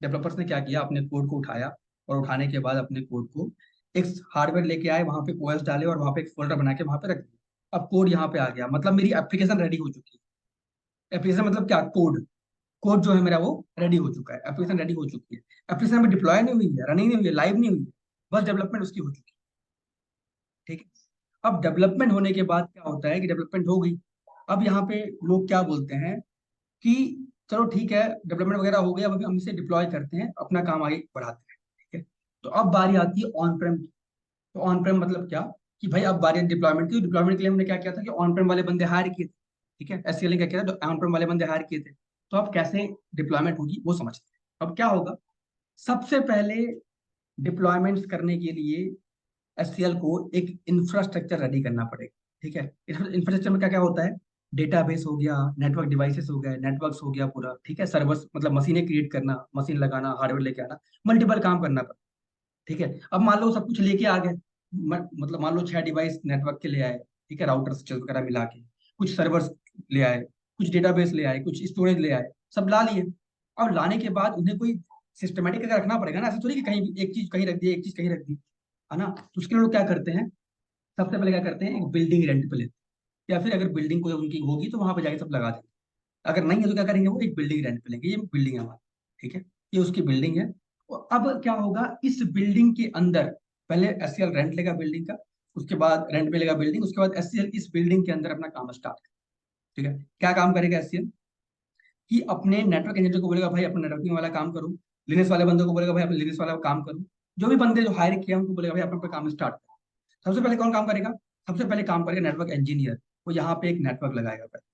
डेवलपर्स ने क्या किया, अपने कोड को उठाया, और उठाने के बाद अपने कोड को एक हार्डवेयर लेके आए, वहां पे ओएस डाले, और वहां पे एक फोल्डर बना के वहां पे रख दिया। अब कोड यहाँ पे आ गया, मतलब मेरी एप्लीकेशन रेडी हो चुकी है। एप्लीकेशन मतलब क्या, कोड, कोड जो है मेरा वो रेडी हो चुका है, एप्लीकेशन रेडी हो चुकी है। एप्लीकेशन में डिप्लॉय नहीं हुई है, रनिंग नहीं हुई है, लाइव नहीं हुई है, बस डेवलपमेंट उसकी हो चुकी है। ठीक है, अब डेवलपमेंट होने के बाद क्या होता है कि डेवलपमेंट हो गई। अब यहाँ पे लोग क्या बोलते हैं कि चलो ठीक है, डेवलपमेंट वगैरह हो गया, अब हम इसे डिप्लॉय करते हैं, अपना काम आगे बढ़ाते हैं। ठीक है, तो अब बारी आती है ऑन प्रेम की। तो ऑन प्रेम मतलब क्या, कि भाई अब बारी डिप्लॉयमेंट की। डिप्लॉयमेंट के लिए हमने क्या किया था कि ऑन प्रेम वाले बंदे हायर किए थे। ठीक है, एससीएल ने क्या किया था, ऑन प्रेम वाले बंदे हायर किए थे। तो अब कैसे डिप्लॉयमेंट होगी वो समझते हैं। अब क्या होगा, सबसे पहले डिप्लॉयमेंट्स करने के लिए एससीएल को एक इंफ्रास्ट्रक्चर रेडी करना पड़ेगा। ठीक है, इंफ्रास्ट्रक्चर में क्या क्या होता है, डेटाबेस हो गया, नेटवर्क डिवाइसेस हो गए, नेटवर्क्स हो गया पूरा, ठीक है, सर्वर्स मतलब मशीनें क्रिएट करना, मशीन लगाना, हार्डवेयर लेके आना, मल्टीपल काम करना पड़ता है। ठीक है, अब मान लो सब कुछ लेके आ गए, मतलब मान लो 6 डिवाइस नेटवर्क के ले आए, ठीक है, राउटर स्विच वगैरह मिला के, कुछ सर्वर्स ले आए, कुछ डेटाबेस ले आए, कुछ स्टोरेज ले आए, सब ला लिए। अब लाने के बाद उन्हें कोई सिस्टमेटिक अगर रखना पड़ेगा ना, ऐसा थोड़ी कि कहीं भी एक चीज कहीं रख दी, एक चीज कहीं रख दी, है ना। तो उसके लिए लोग क्या करते हैं, सबसे पहले क्या करते हैं, एक बिल्डिंग रेंट पे लेते हैं, या फिर अगर बिल्डिंग कोई उनकी होगी तो वहां पे जाके सब लगा देंगे। अगर नहीं है तो क्या करेंगे, वो एक बिल्डिंग रेंट पे लेंगे, ये बिल्डिंग है हमारी। ठीक है, ये उसकी बिल्डिंग है। और अब क्या होगा, इस बिल्डिंग के अंदर पहले एससीएल रेंट लेगा बिल्डिंग का, उसके बाद रेंट पे लेगा बिल्डिंग, उसके बाद एससीएल इस बिल्डिंग के अंदर अपना काम स्टार्ट करेगा। ठीक है, क्या काम करेगा एससीएल, कि अपने नेटवर्क इंजीनियर को बोलेगा भाई अपना नेटवर्किंग वाला काम करो, लिनक्स वाले बंदों को बोलेगा भाई अपने लिनक्स वाला काम करो, जो भी बंदे जो हायर किया उनको बोलेगा भाई अपना अपना काम स्टार्ट करो। सबसे पहले कौन काम करेगा, सबसे पहले काम करेगा नेटवर्क इंजीनियर। वो यहाँ पे एक नेटवर्क लगाएगा पहले।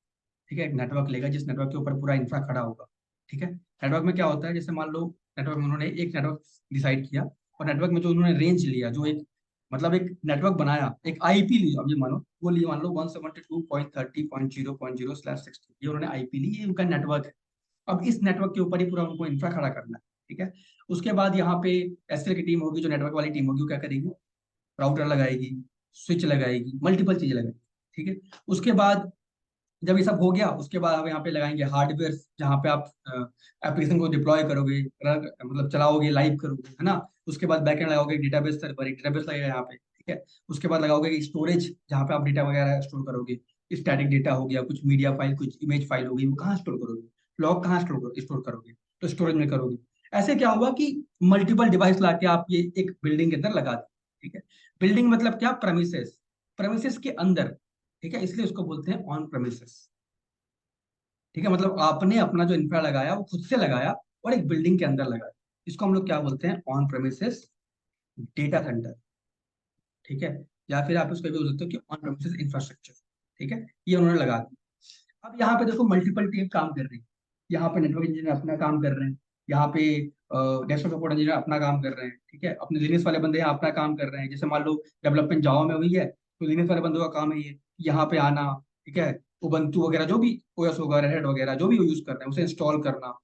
ठीक है, एक नेटवर्क लेगा जिस नेटवर्क के ऊपर पूरा इंफ्रा खड़ा होगा। ठीक है, नेटवर्क में क्या होता है, जैसे मान लो नेटवर्क में उन्होंने एक नेटवर्क डिसाइड किया, और नेटवर्क में जो उन्होंने रेंज लिया, जो एक मतलब एक नेटवर्क बनाया, एक आईपी ली, अब ये मानो वो लिए, मान लो 172.30.0.0/60, ये उन्होंने आईपी ली, ये उनका नेटवर्क है। अब इस नेटवर्क के ऊपर ही पूरा उनको इंफ्रा खड़ा करना है, ठीक है। उसके बाद यहाँ पे एसएल की टीम होगी, जो नेटवर्क वाली टीम होगी, वो क्या करेगी, राउटर लगाएगी, स्विच लगाएगी, मल्टीपल चीजें लगाएगी, ठीक है। उसके बाद जब ये सब हो गया, उसके बाद आप यहाँ पे लगाएंगे हार्डवेयर, जहाँ पे आप एप्लीकेशन को डिप्लॉय करोगे, मतलब चलाओगे, लाइव करोगे, है ना। उसके बाद बैकएंड लगाओगे, डेटाबेस सर्वर, एक डेटाबेस लगेगा यहाँ पे, ठीक है। उसके बाद लगाओगे स्टोरेज, जहाँ पे आप डेटा वगैरह स्टोर करोगे, स्टैटिक डेटा हो गया, कुछ मीडिया फाइल, कुछ इमेज फाइल हो गई, वो कहाँ स्टोर करोगे, लॉग कहाँ स्टोर करोगे, तो स्टोरेज में करोगे। ऐसे क्या हुआ कि मल्टीपल डिवाइस लाके आप ये एक बिल्डिंग के अंदर लगा दें, ठीक है। बिल्डिंग मतलब क्या, प्रेमिसेस, प्रेमिसेस के अंदर, ठीक है, इसलिए उसको बोलते हैं ऑन प्रेमिसेस, ठीक है। मतलब आपने अपना जो इंफ्रा लगाया वो खुद से लगाया और एक बिल्डिंग के अंदर लगाया, इसको हम लोग क्या बोलते हैं, ऑन प्रेमिसेस डेटा सेंटर, ठीक है। या फिर आप उसको भी बोल सकते हो कि ऑन प्रेमिसेस इंफ्रास्ट्रक्चर, ठीक है। ये उन्होंने लगा दिया। अब यहाँ पे देखो मल्टीपल टीम काम कर रही है, यहाँ पे नेटवर्क इंजीनियर अपना काम कर रहे हैं, यहाँ पे डेस्कटॉप सपोर्ट इंजीनियर अपना काम कर रहे हैं, ठीक है। अपने लिनक्स वाले बंदे यहाँ अपना काम कर रहे हैं, जैसे मान लो डेवलपमेंट जावा में हुई है, तो लिनक्स वाले बंदों का काम है ये यहाँ पे आना, ठीक है। उबंटू वगैरह जो भी ओएस होगा, रेड हैट वगैरह जो भी यूज कर रहे हैं, उसे इंस्टॉल करना,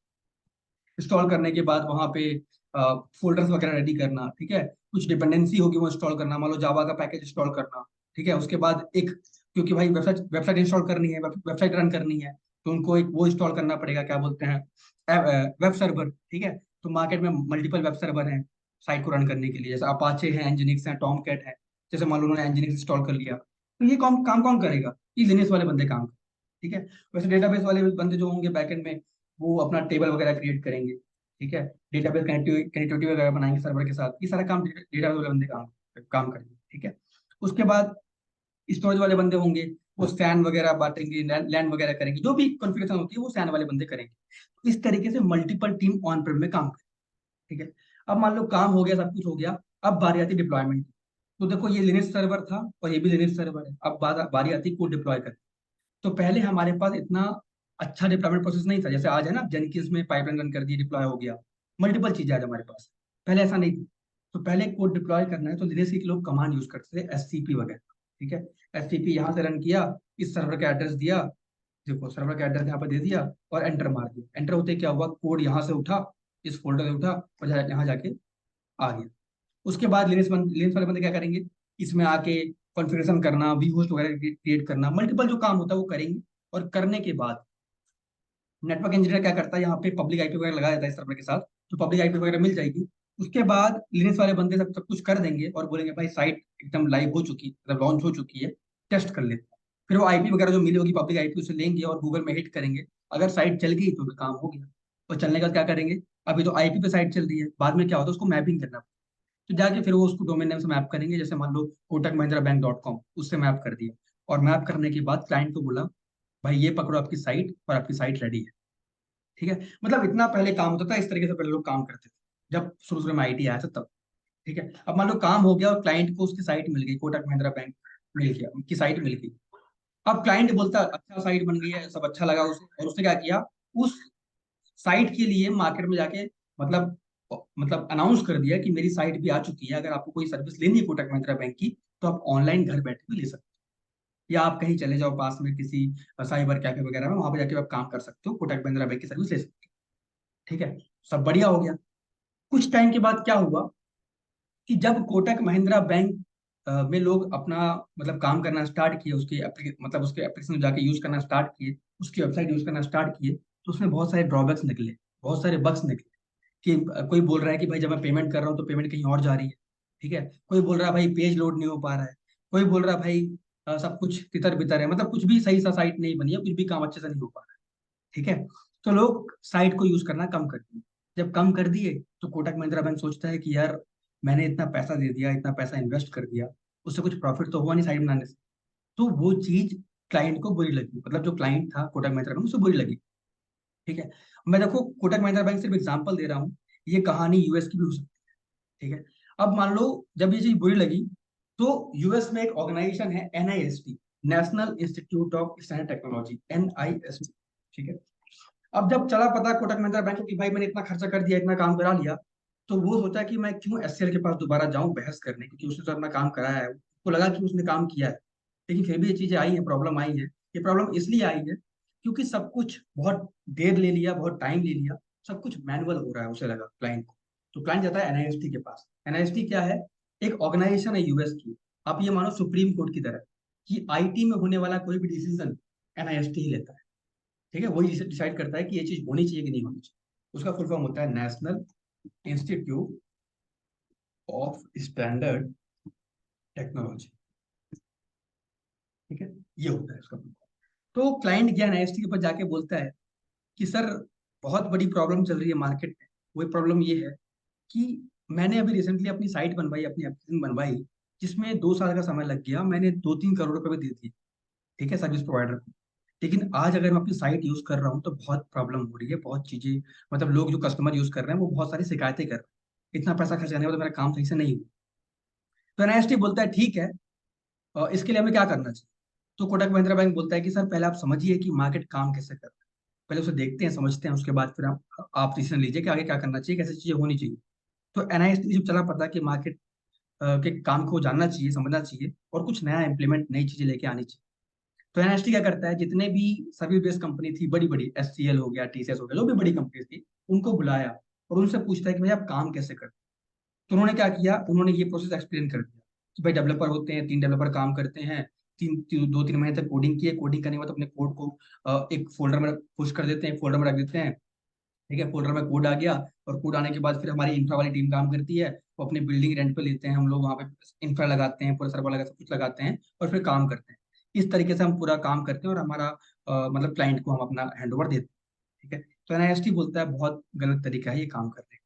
इंस्टॉल करने के बाद वहाँ पे फोल्डर्स वगैरह रेडी करना, ठीक है। कुछ डिपेंडेंसी होगी वो इंस्टॉल करना, मान लो जावा का पैकेज इंस्टॉल करना, ठीक है। उसके बाद एक, क्योंकि भाई वेबसाइट वेबसाइट इंस्टॉल करनी है, वेबसाइट रन करनी है, तो उनको एक वो इंस्टॉल करना पड़ेगा, क्या बोलते हैं, वेब सर्वर, ठीक है। तो मार्केट में मल्टीपल वेब सर्वर हैं साइट को रन करने के लिए, जैसे अपाचे हैं, एनजिनिक्स हैं, टॉमकैट है। जैसे मान लो उन्होंने एनजिनिक्स इंस्टॉल कर लिया, तो ये काम काम कौन करेगा, ये लिनक्स वाले बंदे काम करेंगे, ठीक है। वैसे डेटाबेस वाले बंदे जो होंगे बैकएंड में, वो अपना टेबल वगैरह क्रिएट करेंगे, ठीक है। डेटाबेस कनेक्टिविटी वगैरह बनाएंगे सर्वर के साथ, ये सारा काम डेटाबेस वाले बंदे काम काम करेंगे, ठीक है। उसके बाद स्टोरेज वाले बंदे होंगे, वो सैन वगैरह बांटेंगे, लैन वगैरह करेंगे, जो भी कॉन्फ़िगरेशन होती है वो सैन वाले बंदे करेंगे। तो इस तरीके से मल्टीपल टीम ऑन प्रेम में काम करें, ठीक है। अब मान लो काम हो गया, सब कुछ हो गया, अब बारी आती डिप्लॉयमेंट। तो देखो ये लिनक्स सर्वर था और ये भी लिनक्स सर्वर है, अब बारी आती कोड डिप्लॉय कर। तो पहले हमारे पास इतना अच्छा डिप्लॉयमेंट प्रोसेस नहीं था, जैसे आज है ना, जेनकिंस में पाइपलाइन रन कर दी, डिप्लॉय हो गया, मल्टीपल चीजें आज हमारे पास, पहले ऐसा नहीं था। तो पहले कोड डिप्लॉय करना है तो लिनक्स के लोग कमांड यूज करते थे, एससीपी वगैरह, ठीक है। एससीपी यहाँ से रन किया, इस सर्वर का एड्रेस दिया, देखो सर्वर का एड्रेस यहाँ पर दे दिया, और एंटर मार दिया, एंटर होते क्या हुआ, कोड यहाँ से उठा, इस फोल्डर से उठा और यहाँ जाके आ गया। उसके बाद लिनक्स वाले बंदे क्या करेंगे, इसमें आके कॉन्फ़िगरेशन करना, वी होस्ट वगैरह क्रिएट करना, मल्टीपल जो काम होता है वो करेंगे। और करने के बाद नेटवर्क इंजीनियर क्या करता है, यहाँ पे पब्लिक आईपी वगैरह लगा देता है इस सर्वर के साथ, तो पब्लिक आईपी वगैरह मिल जाएगी। उसके बाद लिनक्स वाले बंदे सब सब कुछ कर देंगे और बोलेंगे भाई साइट एकदम लाइव हो चुकी, मतलब लॉन्च हो चुकी है, टेस्ट कर लेते हैं। फिर वो आईपी वगैरह जो मिली होगी पब्लिक आईपी, उसे लेंगे और गूगल में हिट करेंगे। अगर साइट चल गई तो काम हो गया। और चलने का क्या करेंगे, अभी तो आईपी पे साइट चल रही है, बाद में क्या होता है उसको मैपिंग करना, तो जाके फिर वो उसको डोमेन नेम से मैप करेंगे, जैसे मान लो कोटक महिंद्रा बैंक .com, उससे मैप कर दिया। और मैप करने के बाद क्लाइंट को बोला भाई ये पकड़ो आपकी साइट, और आपकी साइट रेडी है, ठीक है। मतलब इतना पहले काम होता था, इस तरीके से पहले लोग काम करते थे, जब शुरू शुरू में आईटी आया था तब, ठीक है। अब मान लो काम हो गया और क्लाइंट को उसकी साइट मिल गई, कोटक महिंद्रा बैंक मिल गया, उनकी साइट मिल गई। अब क्लाइंट बोलता अच्छा साइट बन गई है, सब अच्छा लगा उसे, और उसने क्या किया, उस साइट के लिए मार्केट में जाके, मतलब अनाउंस कर दिया कि मेरी साइट भी आ चुकी है, अगर आपको कोई सर्विस लेनी है कोटक महिंद्रा बैंक की, तो आप ऑनलाइन घर बैठे भी ले सकते हो, या आप कहीं चले जाओ पास में किसी साइबर कैफे वगैरह में, वहां पर जाके आप काम कर सकते हो, कोटक महिंद्रा बैंक की सर्विस ले सकते हो, ठीक है। सब बढ़िया हो गया। कुछ टाइम के बाद क्या हुआ कि जब कोटक महिंद्रा बैंक में लोग अपना मतलब काम करना स्टार्ट किए, मतलब उसके एप्लीकेशन जाके यूज करना स्टार्ट किए, उसकी वेबसाइट यूज करना स्टार्ट किए, तो उसमें बहुत सारे ड्रॉबैक्स निकले, बहुत सारे बग्स निकले। कि कोई बोल रहा है कि भाई जब मैं पेमेंट कर रहा हूँ तो पेमेंट कहीं और जा रही है, ठीक है। कोई बोल रहा है भाई पेज लोड नहीं हो पा रहा है, कोई बोल रहा है भाई सब कुछ तितर बितर है, मतलब कुछ भी सही सा साइट नहीं बनी है, कुछ भी काम अच्छे से नहीं हो पा रहा है, ठीक है। तो लोग साइट को यूज करना कम कर दिए। जब कम कर दिए तो कोटक महिंद्रा बैंक सोचता है कि यार मैंने इतना पैसा दे दिया, इतना पैसा इन्वेस्ट कर दिया, उससे कुछ प्रॉफिट तो हुआ नहीं साइट बनाने से। तो वो चीज क्लाइंट को बुरी लगी, मतलब जो क्लाइंट था कोटक महिंद्रा बैंक उसे बुरी लगी, ठीक है। मैं देखो कोटक महिंद्रा बैंक सिर्फ एग्जांपल दे रहा हूँ, ये कहानी यूएस की भी हो सकती है, ठीक है। अब मान लो जब ये चीज बुरी लगी, तो यूएस में एक ऑर्गेनाइजेशन है NIST, national institute of standard technology, NIST, ठीक है। अब जब चला पता कोटक महिंद्रा बैंक को कि भाई मैंने इतना खर्चा कर दिया, इतना काम करा लिया, तो वो सोचा कि मैं क्यों एचसीएल के पास दोबारा जाऊं बहस करने, क्योंकि उसने तो अपना काम कराया है, उसको लगा कि उसने काम किया है। लेकिन फिर भी ये चीजें आई हैं, प्रॉब्लम आई है। ये प्रॉब्लम इसलिए आई है क्योंकि सब कुछ बहुत देर ले लिया, बहुत टाइम ले लिया, सब कुछ मैनुअल हो रहा है, उसे लगा क्लाइंट को। तो क्लाइंट जाता है एनआईएसटी के पास। एनआईएसटी क्या है? एक ऑर्गेनाइजेशन है यूएस की। आप ये मानो सुप्रीम कोर्ट की तरह, कि आईटी में होने वाला कोई भी डिसीजन एनआईएसटी ही लेता है। ठीक है, वही डिसाइड करता है कि ये चीज होनी चाहिए कि नहीं होनी चाहिए। उसका फुल फॉर्म होता है national institute of standard technology. ठीक है, ये होता है उसका full form। तो क्लाइंट गया एनआईएसटी के पास जाके बोलता है कि सर, बहुत बड़ी प्रॉब्लम चल रही है मार्केट में। वही प्रॉब्लम ये है कि मैंने अभी रिसेंटली अपनी साइट बनवाई, अपनी एप्लीकेशन बनवाई, जिसमें 2 साल का समय लग गया, मैंने 2-3 करोड़ रुपए भी दे दिए। ठीक है, सर्विस प्रोवाइडर को। लेकिन आज अगर मैं अपनी साइट यूज कर रहा हूँ तो बहुत प्रॉब्लम हो रही है, बहुत चीजें, मतलब लोग जो कस्टमर यूज कर रहे हैं वो बहुत सारी शिकायतें कर रहे हैं, इतना पैसा खर्च करने के बाद मेरा काम सही से नहीं हुआ। तो एनआईएसटी बोलता है ठीक है, और इसके लिए हमें क्या करना चाहिए? तो कोटक महिंद्रा बैंक बोलता है कि सर, पहले आप समझिए कि मार्केट काम कैसे कर रहा है। पहले उसे देखते हैं, समझते हैं, उसके बाद फिर आप डिसीजन लीजिए कि आगे क्या करना चाहिए, कैसे चीजें होनी चाहिए। तो एनआईएसटी जब चला पता कि मार्केट के काम को जानना चाहिए, समझना चाहिए, और कुछ नया इंप्लीमेंट, नई चीजें लेके आनी चाहिए। तो एनएसटी क्या करता है, जितने भी सर्विस बेस्ड कंपनी थी, बड़ी बड़ी, एचसीएल हो गया, टीसीएस हो गया, जो भी बड़ी कंपनी थी, उनको बुलाया और उनसे पूछता है कि भाई आप काम कैसे करते हैं। तो उन्होंने क्या किया, उन्होंने ये प्रोसेस एक्सप्लेन कर दिया कि भाई डेवलपर होते हैं, 3 डेवलपर काम करते हैं, 2-3 महीने तक कोडिंग किए, कोडिंग करने के बाद अपने कोड को एक फोल्डर में पुश कर देते हैं, फोल्डर में रख देते हैं। ठीक है, फोल्डर में कोड आ गया, और कोड आने के बाद फिर हमारी इंफ्रा वाली टीम काम करती है, वो अपनी बिल्डिंग रेंट पे लेते हैं, हम लोग वहाँ पे इंफ्रा लगाते हैं, पूरा सर्वर लगा, सब कुछ लगाते हैं, और फिर काम करते हैं। इस तरीके से हम पूरा काम करते हैं, और हमारा मतलब क्लाइंट को हम अपना हैंड ओवर देते हैं। ठीक है, तो एनआईएसटी बोलता है बहुत गलत तरीका है ये काम करने का।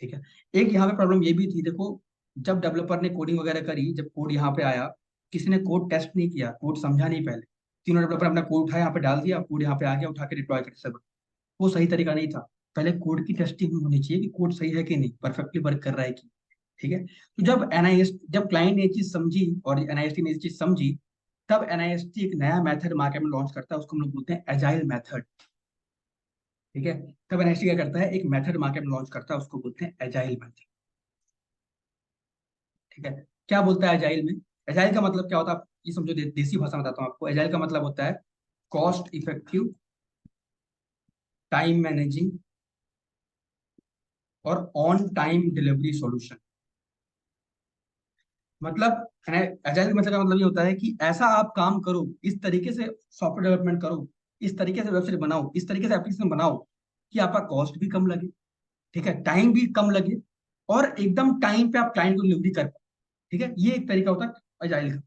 ठीक है, एक यहाँ पे प्रॉब्लम ये भी थी, देखो, जब डेवलपर ने कोडिंग वगैरह करी, जब कोड यहाँ पे आया, किसी ने कोड टेस्ट नहीं किया, कोड समझा नहीं पहले। तीनों डेवलपर अपना कोड उठाया, यहाँ पे डाल दिया, कोड यहाँ पे आ गया, उठा के डिप्लॉय कर। वो सही तरीका नहीं था। पहले कोड की टेस्टिंग होनी चाहिए कि कोड सही है कि नहीं, परफेक्टली वर्क कर रहा है कि। ठीक है, तो जब क्लाइंट ने ये चीज समझी और एनआईएसटी ने ये चीज समझी, तब एनआईएसटी एक नया मेथड मार्केट में लॉन्च करता है, उसको हम लोग बोलते हैं एजाइल मेथड। ठीक है, तब एनआईएसटी क्या करता है, एक मेथड मार्केट में लॉन्च करता है, उसको बोलते हैं एजाइल मेथड। ठीक है, क्या बोलता है एजाइल में? एजाइल का मतलब क्या होता है, आप ये समझो, देसी भाषा में बताता हूँ आपको। एजाइल का मतलब होता है कॉस्ट इफेक्टिव, टाइम मैनेजिंग, और ऑन टाइम डिलीवरी सॉल्यूशन। मतलब एजाइल मतलब का मतलब ये होता है कि ऐसा आप काम करो, इस तरीके से सॉफ्टवेयर डेवलपमेंट करो, इस तरीके से वेबसाइट बनाओ, इस तरीके से एप्लीकेशन बनाओ, कि आपका कॉस्ट भी कम लगे, ठीक है, टाइम भी कम लगे, और एकदम टाइम पे आप क्लाइंट को डिलीवरी कर पाओ। ठीक है, ये एक तरीका होता है एजाइल का।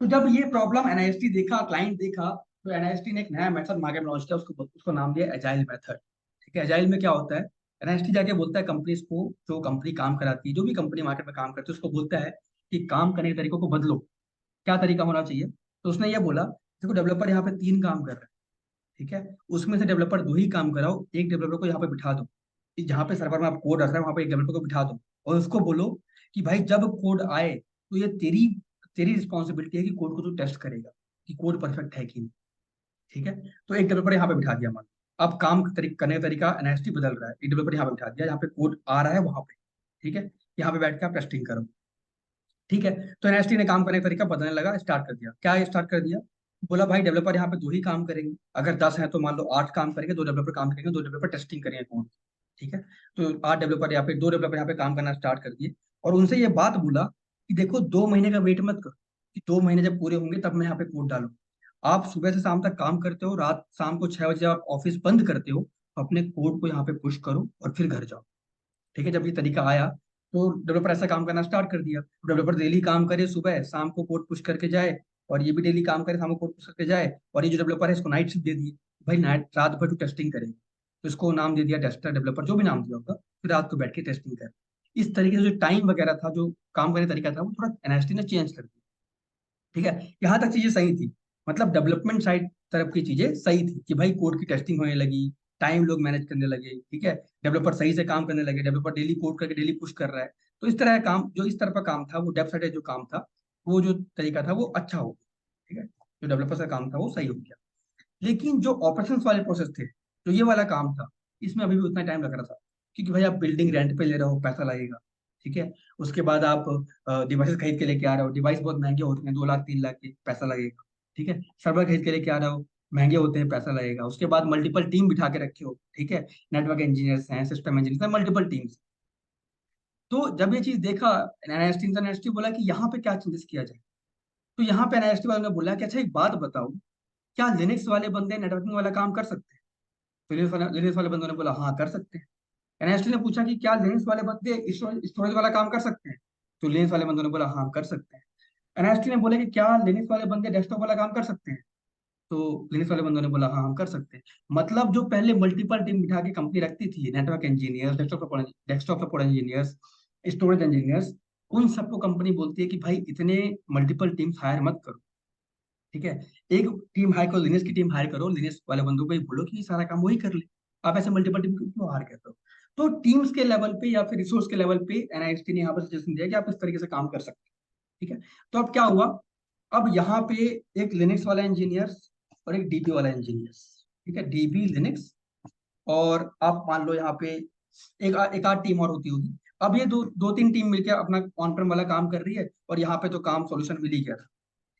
तो जब ये प्रॉब्लम एनआईएसटी देखा, क्लाइंट देखा, तो एनआईएसटी ने एक नया मेथड मार्केट में लॉन्च किया, उसको नाम दिया एजाइल मेथड। ठीक है, एजाइल में क्या होता है, एनआईएसटी जाके बोलता है कंपनीज को, जो कंपनी काम कराती है, जो भी कंपनी मार्केट में काम करती है, उसको बोलता है कि काम करने के तरीकों को बदलो। क्या तरीका होना चाहिए? तो उसने ये बोला, देखो, डेवलपर यहाँ पे 3 काम कर रहे हैं। ठीक है, उसमें से डेवलपर 2 ही काम कराओ, एक डेवलपर को यहाँ पे बिठा दो, जहाँ पे सर्वर में आप कोड रख रहे हो वहां पे एक डेवलपर को बिठा दो, और उसको बोलो कि भाई जब कोड आए तो ये तेरी तेरी रिस्पॉन्सिबिलिटी है कि कोड को तू टेस्ट करेगा कि कोड परफेक्ट है कि नहीं। ठीक है, तो एक डेवलपर यहाँ पे बिठा दिया, मान लो। अब काम करने का तरीका एनएसटी बदल रहा है, एक डेवलपर यहाँ पे बिठा दिया, यहाँ पे कोड आ रहा है वहां पे। ठीक है, यहाँ पे बैठ के आप टेस्टिंग करो। ठीक है, तो एनएसटी ने काम करने का तरीका बदलने लगा, स्टार्ट कर दिया। क्या स्टार्ट कर दिया? बोला भाई डेवलपर यहाँ पे 2 ही काम करेंगे, अगर 10 है तो मान लो 8 काम करेंगे, 2 डेवलपर काम करेंगे, 2 डेवलपर टेस्टिंग करेंगे कोड। ठीक है, तो 8 डेवलपर यहाँ पे, 2 डेवलपर यहाँ पे काम करना स्टार्ट कर दिए। और उनसे ये बात बोला कि देखो, 2 महीने का वेट मत करो, कि 2 महीने जब पूरे होंगे तब मैं यहाँ पे कोड डालू। आप सुबह से शाम तक काम करते हो, रात शाम को 6 बजे जब आप ऑफिस बंद करते हो, अपने कोड को यहाँ पे पुश करो और फिर घर जाओ। ठीक है, जब ये तरीका आया, तो डेवलपर ऐसा काम करना स्टार्ट कर दिया। डेवलपर डेली काम करे, सुबह शाम को कोड पुश करके जाए, और ये भी डेली काम करे, शाम को कोड पुश करके जाए। और ये जो डेवलपर है, इसको नाइट शिफ्ट दे दी, भाई नाइट, रात भर तो टेस्टिंग करेंगे। तो इसको नाम दे दिया टेस्टर, डेवलपर जो भी नाम दिया होगा, फिर रात को बैठ के टेस्टिंग कर। इस तरीके से जो टाइम वगैरह था, जो काम करने का तरीका था, वो थोड़ा एनएसटी ने चेंज कर दिया। ठीक है, यहाँ तक चीजें सही थी, मतलब डेवलपमेंट साइड तरफ की चीजें सही थी, कि भाई कोड की टेस्टिंग होने लगी, टाइम लोग मैनेज करने लगे। ठीक है, डेवलपर सही से काम करने लगे, डेवलपर डेली कोड करके डेली पुश कर रहा है। तो इस तरह का काम, जो इस तरह का काम था, वो डेव साइड जो काम था, वो जो तरीका था वो अच्छा हो गया। ठीक है, जो डेवलपर का काम था वो सही हो गया। लेकिन जो ऑपरेशंस वाले प्रोसेस थे, जो ये वाला काम था, इसमें अभी भी उतना टाइम लग रहा था। क्योंकि भाई आप बिल्डिंग रेंट पे ले रहे हो, पैसा लगेगा। ठीक है। उसके बाद आप डिवाइसेस खरीद के लेके आ रहे हो, डिवाइस बहुत महंगे होते हैं, 2 लाख 3 लाख के, पैसा लगेगा। ठीक है। सर्वर खरीद के लेके आ रहे हो, महंगे होते हैं, पैसा लगेगा। उसके बाद मल्टीपल टीम बिठा के रखे हो। ठीक है। नेटवर्क इंजीनियर्स हैं, सिस्टम इंजीनियर्स हैं, मल्टीपल टीम्स। तो जब ये चीज देखा एनआईएसटी बोला कि यहाँ पे क्या चेंजेस किया जाए। तो यहाँ पे एनआईएसटी वालों ने बोला कि अच्छा एक बात बताओ, क्या लिनक्स वाले बंदे नेटवर्किंग वाला काम कर सकते हैं? तो लिनक्स वाले बंदों ने बोला हाँ कर सकते हैं। एनआईएसटी ने पूछा कि क्या लिनक्स वाले बंदे स्टोरेज वाला काम कर सकते हैं? तो लिनक्स वाले बंदों ने बोला हाँ कर सकते हैं। एनआईएसटी ने बोला कि क्या लिनक्स वाले बंदे डेस्कटॉप वाला काम कर सकते हैं? तो लिनक्स वाले बंदों ने बोला हाँ हम कर सकते हैं। मतलब जो पहले मल्टीपल टीम बिठा के कंपनी रखती थी, network engineers, desktop support engineers, storage engineers, उन सबको कंपनी बोलती है कि भाई इतने मल्टीपल टीम्स हायर मत करो। ठीक है। एक टीम हायर करो, लिनक्स की टीम हायर करो, लिनक्स वाले बंदों को ही बोलो कि ये सारा काम वही कर ले। आप ऐसे मल्टीपल टीम क्यों हायर करते हो? तो टीम्स के लेवल पे या फिर रिसोर्स के लेवल पे एनआईएसटी ने यहाँ पर सजेशन दिया कि आप इस तरीके से काम कर सकते हैं। ठीक है। तो अब क्या हुआ, अब यहाँ पे एक लिनक्स वाला इंजीनियर और एक डीबी वाला इंजीनियर, ठीक है, डीबी लिनक्स, और आप मान लो यहाँ पे एक आध टीम और होती होगी। अब ये दो दो तीन टीम मिलकर अपना ऑन प्रेम वाला काम कर रही है, और यहाँ पे तो काम सॉल्यूशन मिल ही गया था।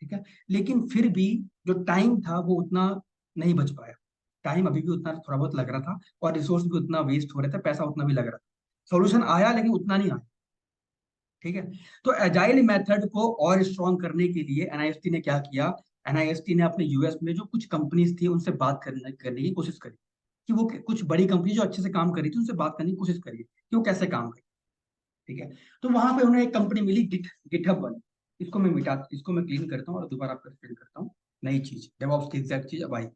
ठीक है। लेकिन फिर भी जो टाइम था वो उतना नहीं बच पाया। टाइम अभी भी उतना थोड़ा बहुत लग रहा था, और रिसोर्स भी उतना वेस्ट हो रहा था, पैसा उतना भी लग रहा था। सॉल्यूशन आया लेकिन उतना नहीं आया। ठीक है। तो एजाइल मेथड को और स्ट्रॉन्ग करने के लिए एनआईएसटी ने क्या किया, एनआईएसटी ने अपने यूएस में जो कुछ कंपनीज थी उनसे बात करने की कोशिश करी, कि वो कुछ बड़ी कंपनी जो अच्छे से काम कर रही थी उनसे बात करने की कोशिश करी कि वो कैसे काम करे। ठीक है। तो वहां पे उन्हें एक कंपनी मिली, गिटहब वाली। इसको मैं क्लीन करता हूँ और दोबारा आपको एक्सप्लेन करता हूँ। नई चीज, डेवऑप्स की एग्जैक्ट चीज अब आई।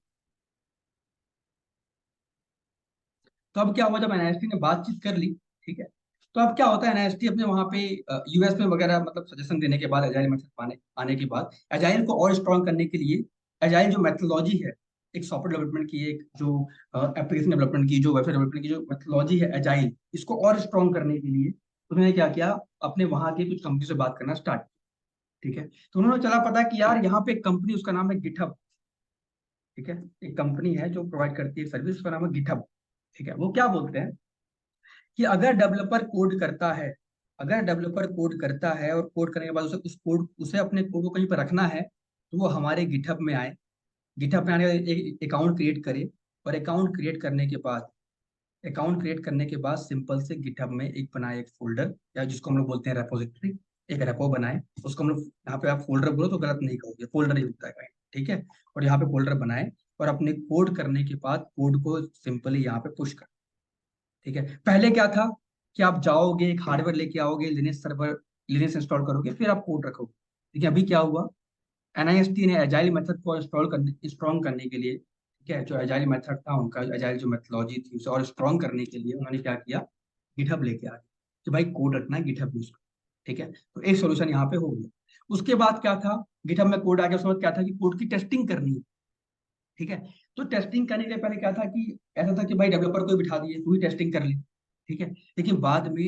तो अब क्या हुआ, जब एनआईएसटी ने बातचीत कर ली, ठीक है, तो अब क्या होता है, एनआईएसटी अपने वहां पे यूएस में वगैरह मतलब सजेशन देने के बाद, एजाइल मेथड पाने आने के बाद, एजाइल को और स्ट्रॉन्ग करने के लिए, एजाइल जो मेथोलॉजी है, एक सॉफ्टवेयर डेवलपमेंट की, एक जो एप्लीकेशन डेवलपमेंट की, जो वेबसाइट डेवलपमेंट की जो मेथोलॉजी है एजाइल, इसको और स्ट्रॉन्ग करने के लिए उन्होंने क्या किया, अपने वहां के कुछ कंपनी से बात करना स्टार्ट। ठीक है। तो उन्होंने चला पता कि यार यहाँ पे एक कंपनी, उसका नाम है गिटहब। ठीक है। एक कंपनी है जो प्रोवाइड करती है सर्विस, उसका नाम है गिटहब। ठीक है। वो क्या बोलते हैं कि अगर डेवलपर कोड करता है और कोड करने के बाद उसे अपने कोड को कहीं पर रखना है, तो वो हमारे गिटहब में आए। गिटहब में आने के बाद एक अकाउंट क्रिएट करे, और अकाउंट क्रिएट करने के बाद सिंपल से गिटहब में एक बनाए, एक फोल्डर, या जिसको हम लोग बोलते हैं रेपोजिटरी, एक रेपो बनाए। उसको हम लोग, यहाँ पे आप फोल्डर बोलो तो गलत नहीं कहोगे, फोल्डर ही होता है कहीं। ठीक है। और यहाँ पे फोल्डर बनाए, और अपने कोड करने के बाद कोड को सिंपली यहाँ पे पुश कर। ठीक है। पहले क्या था कि आप जाओगे, एक हार्डवेयर लेके आओगे, लिनक्स इंस्टॉल करोगे, फिर आप कोड रखोगे। ठीक है। अभी क्या हुआ, एनआईएसटी ने एजाइल मेथड को स्ट्रॉन्ग करने के लिए, ठीक है, जो एजाइल मेथड था उनका, एजाइल जो मेथोलॉजी थी उसे और स्ट्रॉन्ग करने के लिए उन्होंने क्या किया, गिटहब लेके आ गए कि भाई कोड रखना है गिटहब यूज करो। ठीक है। तो एक सोल्यूशन यहाँ पे हो गया। उसके बाद क्या था, गिटहब में कोड आ गया, उसके बाद क्या था कि कोड की टेस्टिंग करनी है। ठीक है। तो टेस्टिंग करने के लिए पहले क्या था कि ऐसा था कि भाई डेवलपर को ही बिठा दिए, तू ही टेस्टिंग कर ले। ठीक है। लेकिन बाद में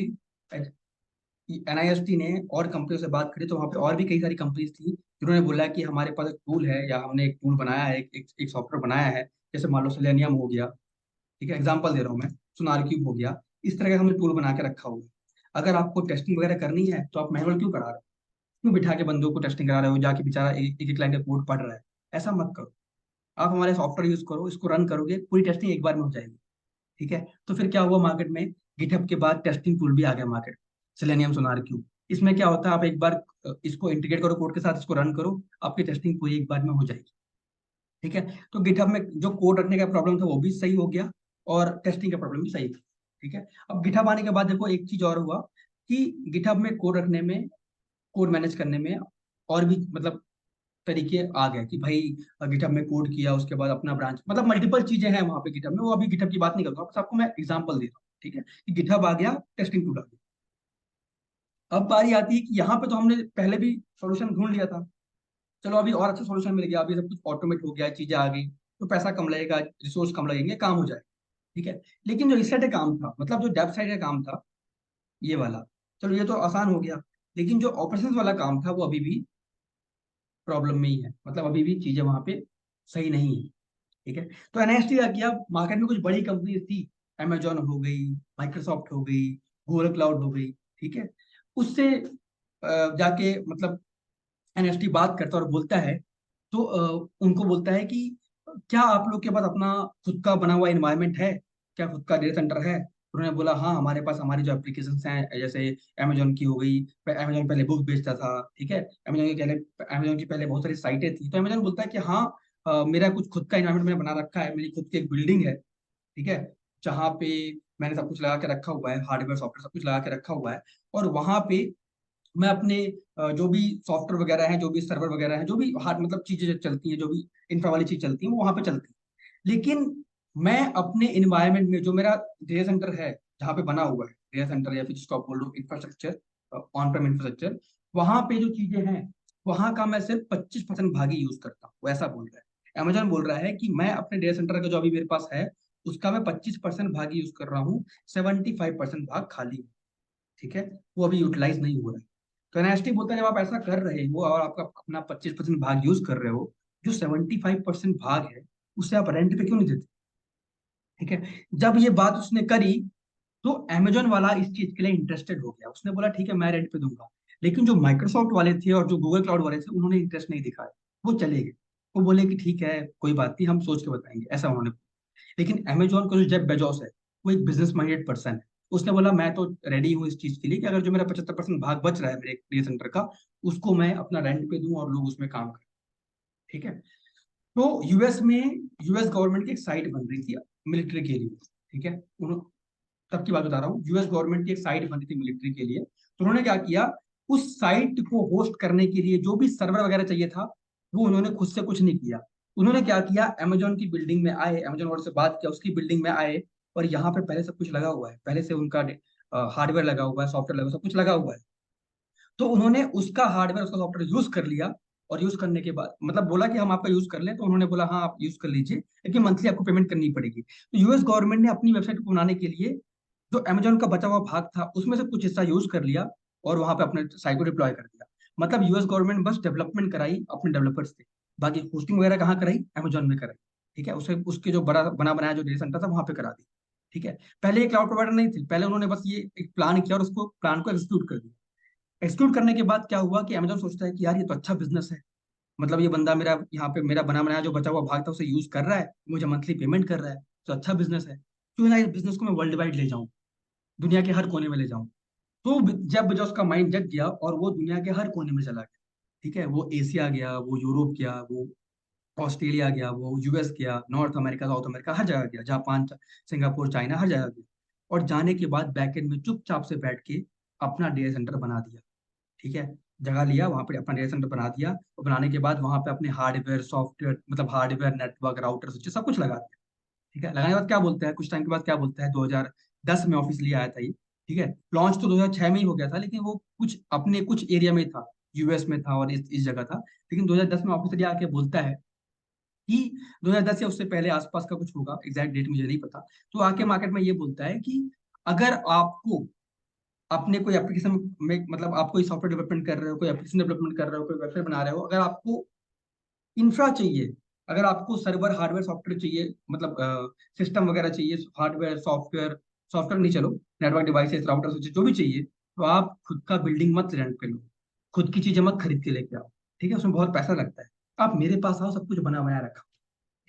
एनआईएसटी ने और कंपनियों से बात करी, तो वहाँ पे और भी कई सारी कंपनीज थी जिन्होंने बोला कि हमारे पास एक टूल है, या हमने एक टूल बनाया है, एक सॉफ्टवेयर बनाया है, जैसे मान लो सेलेनियम हो गया। ठीक है, एग्जांपल दे रहा हूँ मैं, सोनार क्यूब हो गया। इस तरह का हमने टूल बना के रखा हुआ है। अगर आपको टेस्टिंग वगैरह करनी है तो आप मैनुअल क्यों करा रहे हो? क्यों बिठा के बंदों को टेस्टिंग करा रहे हो, जाके बेचारा एक एक लाइन का कोड पढ़ रहा है? ऐसा मत करो। आप हमारे सॉफ्टवेयर यूज करो, इसको रन करोगे, पूरी टेस्टिंग एक बार में हो जाएगी। ठीक है। तो फिर क्या हुआ, मार्केट में गिटहब के बाद टेस्टिंग टूल भी आ गया मार्केट, सेलेनियम सोनार क्यूब। इसमें क्या होता है, आप एक बार इसको इंटीग्रेट करो कोड के साथ, इसको रन करो, आपकी टेस्टिंग पूरी एक बार में हो जाएगी। ठीक है। तो गिटहब में जो कोड रखने का प्रॉब्लम था वो भी सही हो गया, और टेस्टिंग का प्रॉब्लम भी सही था। ठीक है। अब गिटहब आने के बाद देखो एक चीज और हुआ, कि गिटहब में कोड रखने में, कोड मैनेज करने में और भी मतलब तरीके आ गए, कि भाई गिटहब में कोड किया, उसके बाद अपना ब्रांच, मतलब मल्टीपल चीजें हैं वहां पे गिटहब में। वो अभी गिटहब की बात नहीं करूंगा, बस आपको मैं एग्जांपल दे रहा हूँ। ठीक है, कि गिटहब आ गया, टेस्टिंग टूल आ गया। अब बारी आती है कि यहाँ पे तो हमने पहले भी सॉल्यूशन ढूंढ लिया था, चलो अभी और अच्छा सॉल्यूशन मिल गया, अभी सब कुछ ऑटोमेट हो गया, चीजें आ गई, तो पैसा कम लगेगा, रिसोर्स कम लगेंगे, काम हो जाएगा। ठीक है। लेकिन जो इस साइड का काम था, मतलब जो डेव साइड का काम था, ये वाला, चलो ये तो आसान हो गया। लेकिन जो ऑपरेशन वाला काम था वो अभी भी प्रॉब्लम में ही है, मतलब अभी भी चीजें वहां पे सही नहीं है। ठीक है। तो एनएसटी क्या किया, मार्केट में कुछ बड़ी कंपनी थी, अमेजोन हो गई, माइक्रोसॉफ्ट हो गई, गूगल क्लाउड हो गई, ठीक है। उससे जाके मतलब एनएसटी बात करता है और बोलता है, तो उनको बोलता है कि क्या आप लोग के पास अपना खुद का बना हुआ एनवायरनमेंट है, क्या खुद का डेटा सेंटर है? उन्होंने बोला हाँ, हमारे पास हमारी जो एप्लीकेशन हैं, जैसे अमेजोन की हो गई, अमेजोन पहले बुक बेचता था, ठीक है। अमेजोन की पहले बहुत सारी साइटें थी। तो अमेजोन बोलता है कि हाँ, मेरा कुछ खुद का इन्वायरमेंट मैंने बना रखा है, मेरी खुद की एक बिल्डिंग है, ठीक है, जहाँ पे मैंने सब कुछ लगा के रखा हुआ है, हार्डवेयर सॉफ्टवेयर सब कुछ लगा के रखा हुआ है। और वहाँ पे मैं अपने जो भी सॉफ्टवेयर वगैरह हैं, जो भी सर्वर वगैरह हैं, जो भी हार्ड मतलब चीजें जो चलती हैं, जो भी इंफ्रा वाली चीज चलती है, वो वहां पे चलती है। लेकिन मैं अपने इन्वायरमेंट में जो मेरा डेटा सेंटर है, जहाँ पे बना हुआ है डेटा सेंटर, या फिर जिसको आप बोल लो इंफ्रास्ट्रक्चर, ऑन प्रेम इंफ्रास्ट्रक्चर, वहां पे जो चीजें हैं, वहां का मैं सिर्फ 25% भाग ही यूज करता हूँ, वो ऐसा बोल रहा है। अमेजोन बोल रहा है कि मैं अपने डेटा सेंटर का जो अभी मेरे पास है, उसका मैं 25% भाग ही यूज कर रहा हूँ, 75% भाग खाली है, ठीक है, वो अभी यूटिलाइज नहीं हो रहा है। तो एनएसटी बोलता है जब आप ऐसा कर रहे हो और आपका अपना 25% भाग यूज कर रहे हो, जो 75% भाग है उसे आप रेंट पे क्यों नहीं देते? ठीक है। जब ये बात उसने करी, तो अमेजोन वाला इस चीज के लिए इंटरेस्टेड हो गया, उसने बोला ठीक है मैं रेंट पे दूंगा। लेकिन जो माइक्रोसॉफ्ट वाले थे और जो गूगल क्लाउड वाले थे, उन्होंने इंटरेस्ट नहीं दिखाया, वो चले गए। वो बोले कि ठीक है कोई बात नहीं, हम सोच के बताएंगे, ऐसा उन्होंने। लेकिन अमेजोन का जो जेफ बेजोस है, वो एक बिजनेस माइंडेड पर्सन है। उसने बोला मैं तो रेडी हूँ इस चीज के लिए कि अगर जो मेरा 75% भाग बच रहा है मेरे डेटा सेंटर का, उसको मैं अपना रेंट पे दूं और लोग उसमें काम करें, ठीक है। तो यूएस में यूएस गवर्नमेंट की एक साइट बन रही थी मिलिट्री के लिए, ठीक है। तब की बात बता रहा हूँ, यूएस गवर्नमेंट की एक साइट बनी थी मिलिट्री के लिए। तो उन्होंने क्या किया, उस साइट को होस्ट करने के लिए जो भी सर्वर वगैरह चाहिए था, वो उन्होंने खुद से कुछ नहीं किया। उन्होंने क्या किया, अमेजोन की बिल्डिंग में आए, अमेजोन वर्ड से बात किया, उसकी बिल्डिंग में आए, और यहाँ पे पहले सब कुछ लगा हुआ है, पहले से उनका हार्डवेयर लगा हुआ है, सॉफ्टवेयर लगा हुआ है, सब कुछ लगा हुआ है। तो उन्होंने उसका हार्डवेयर उसका सॉफ्टवेयर यूज कर लिया। और यूज करने के बाद मतलब बोला कि हम आपका यूज कर लें, तो उन्होंने बोला हाँ आप यूज कर लीजिए, लेकिन मंथली आपको पेमेंट करनी पड़ेगी। तो यूएस गवर्नमेंट ने अपनी वेबसाइट को बनाने के लिए जो अमेजोन का बचा हुआ भाग था, उसमें से कुछ हिस्सा यूज कर लिया और वहां पे अपने साइट को डिप्लॉय कर दिया। मतलब यूएस गवर्नमेंट बस डेवलपमेंट कराई अपने डेवलपर्स से, बाकी होस्टिंग वगैरह कहाँ कराई, अमेजोन में कराई, ठीक है। उसे उसके जो बड़ा बना बनाया जो डेटा सेंटर था वहां पे करा दी, ठीक है। पहले ये क्लाउड प्रोवाइडर नहीं थी, पहले उन्होंने बस ये एक प्लान किया और उसको प्लान को एग्जीक्यूट कर दिया। एक्सक्लूड करने के बाद क्या हुआ कि अमेजोन सोचता है कि यार ये तो अच्छा बिजनेस है, मतलब ये बंदा मेरा यहाँ पे मेरा बना बनाया जो बचा हुआ भाग था उसे यूज कर रहा है, मुझे मंथली पेमेंट कर रहा है, तो अच्छा बिजनेस है। क्यों ना इस बिजनेस को मैं वर्ल्ड वाइड ले जाऊं, दुनिया के हर कोने में ले जाऊं। तो जब जो उसका माइंड जग गया और वो दुनिया के हर कोने में चला गया, ठीक है, वो एशिया गया, वो यूरोप गया, वो ऑस्ट्रेलिया गया, वो यूएस गया, नॉर्थ अमेरिका, साउथ अमेरिका, हर जगह गया, जापान, सिंगापुर, चाइना, हर जगह गया। और जाने के बाद बैकएंड में चुपचाप से बैठ के अपना डेटा सेंटर बना दिया, ठीक है। जगह लिया वहां पे अपना डेटा सेंटर बना दिया, और बनाने के बाद वहां पे अपने हार्डवेयर सॉफ्टवेयर मतलब हार्डवेयर नेटवर्क राउटर स्विच सब कुछ लगा दिया, ठीक है। लगाने के बाद क्या बोलता है, कुछ टाइम के बाद क्या बोलता है, 2010 में ऑफिस लिया आया था ये, ठीक है। लॉन्च तो 2006 में ही हो गया था, लेकिन वो कुछ अपने कुछ एरिया में था, यूएस में था और इस जगह था। लेकिन 2010 में ऑफिस लिया आके बोलता है कि 2010 या उससे पहले आसपास का कुछ होगा, एग्जैक्ट डेट मुझे नहीं पता। तो आके मार्केट में ये बोलता है कि अगर आपको अपने कोई एप्लीकेशन में मतलब आप कोई सॉफ्टवेयर डेवलपमेंट कर रहे हो, कोई एप्लीकेशन डेवलपमेंट कर रहे हो, कोई वेबसाइट बना रहे हो, अगर आपको इंफ्रा चाहिए, अगर आपको सर्वर हार्डवेयर सॉफ्टवेयर चाहिए, मतलब सिस्टम वगैरह चाहिए, हार्डवेयर सॉफ्टवेयर, सॉफ्टवेयर नहीं चलो, नेटवर्क डिवाइसेस राउटर स्विच जो भी चाहिए, तो आप खुद का बिल्डिंग मत रेंट पे लो, खुद की चीजें मत खरीद के लेके आओ, ठीक है, उसमें बहुत पैसा लगता है। आप मेरे पास आओ, सब कुछ बना बनाया रखा,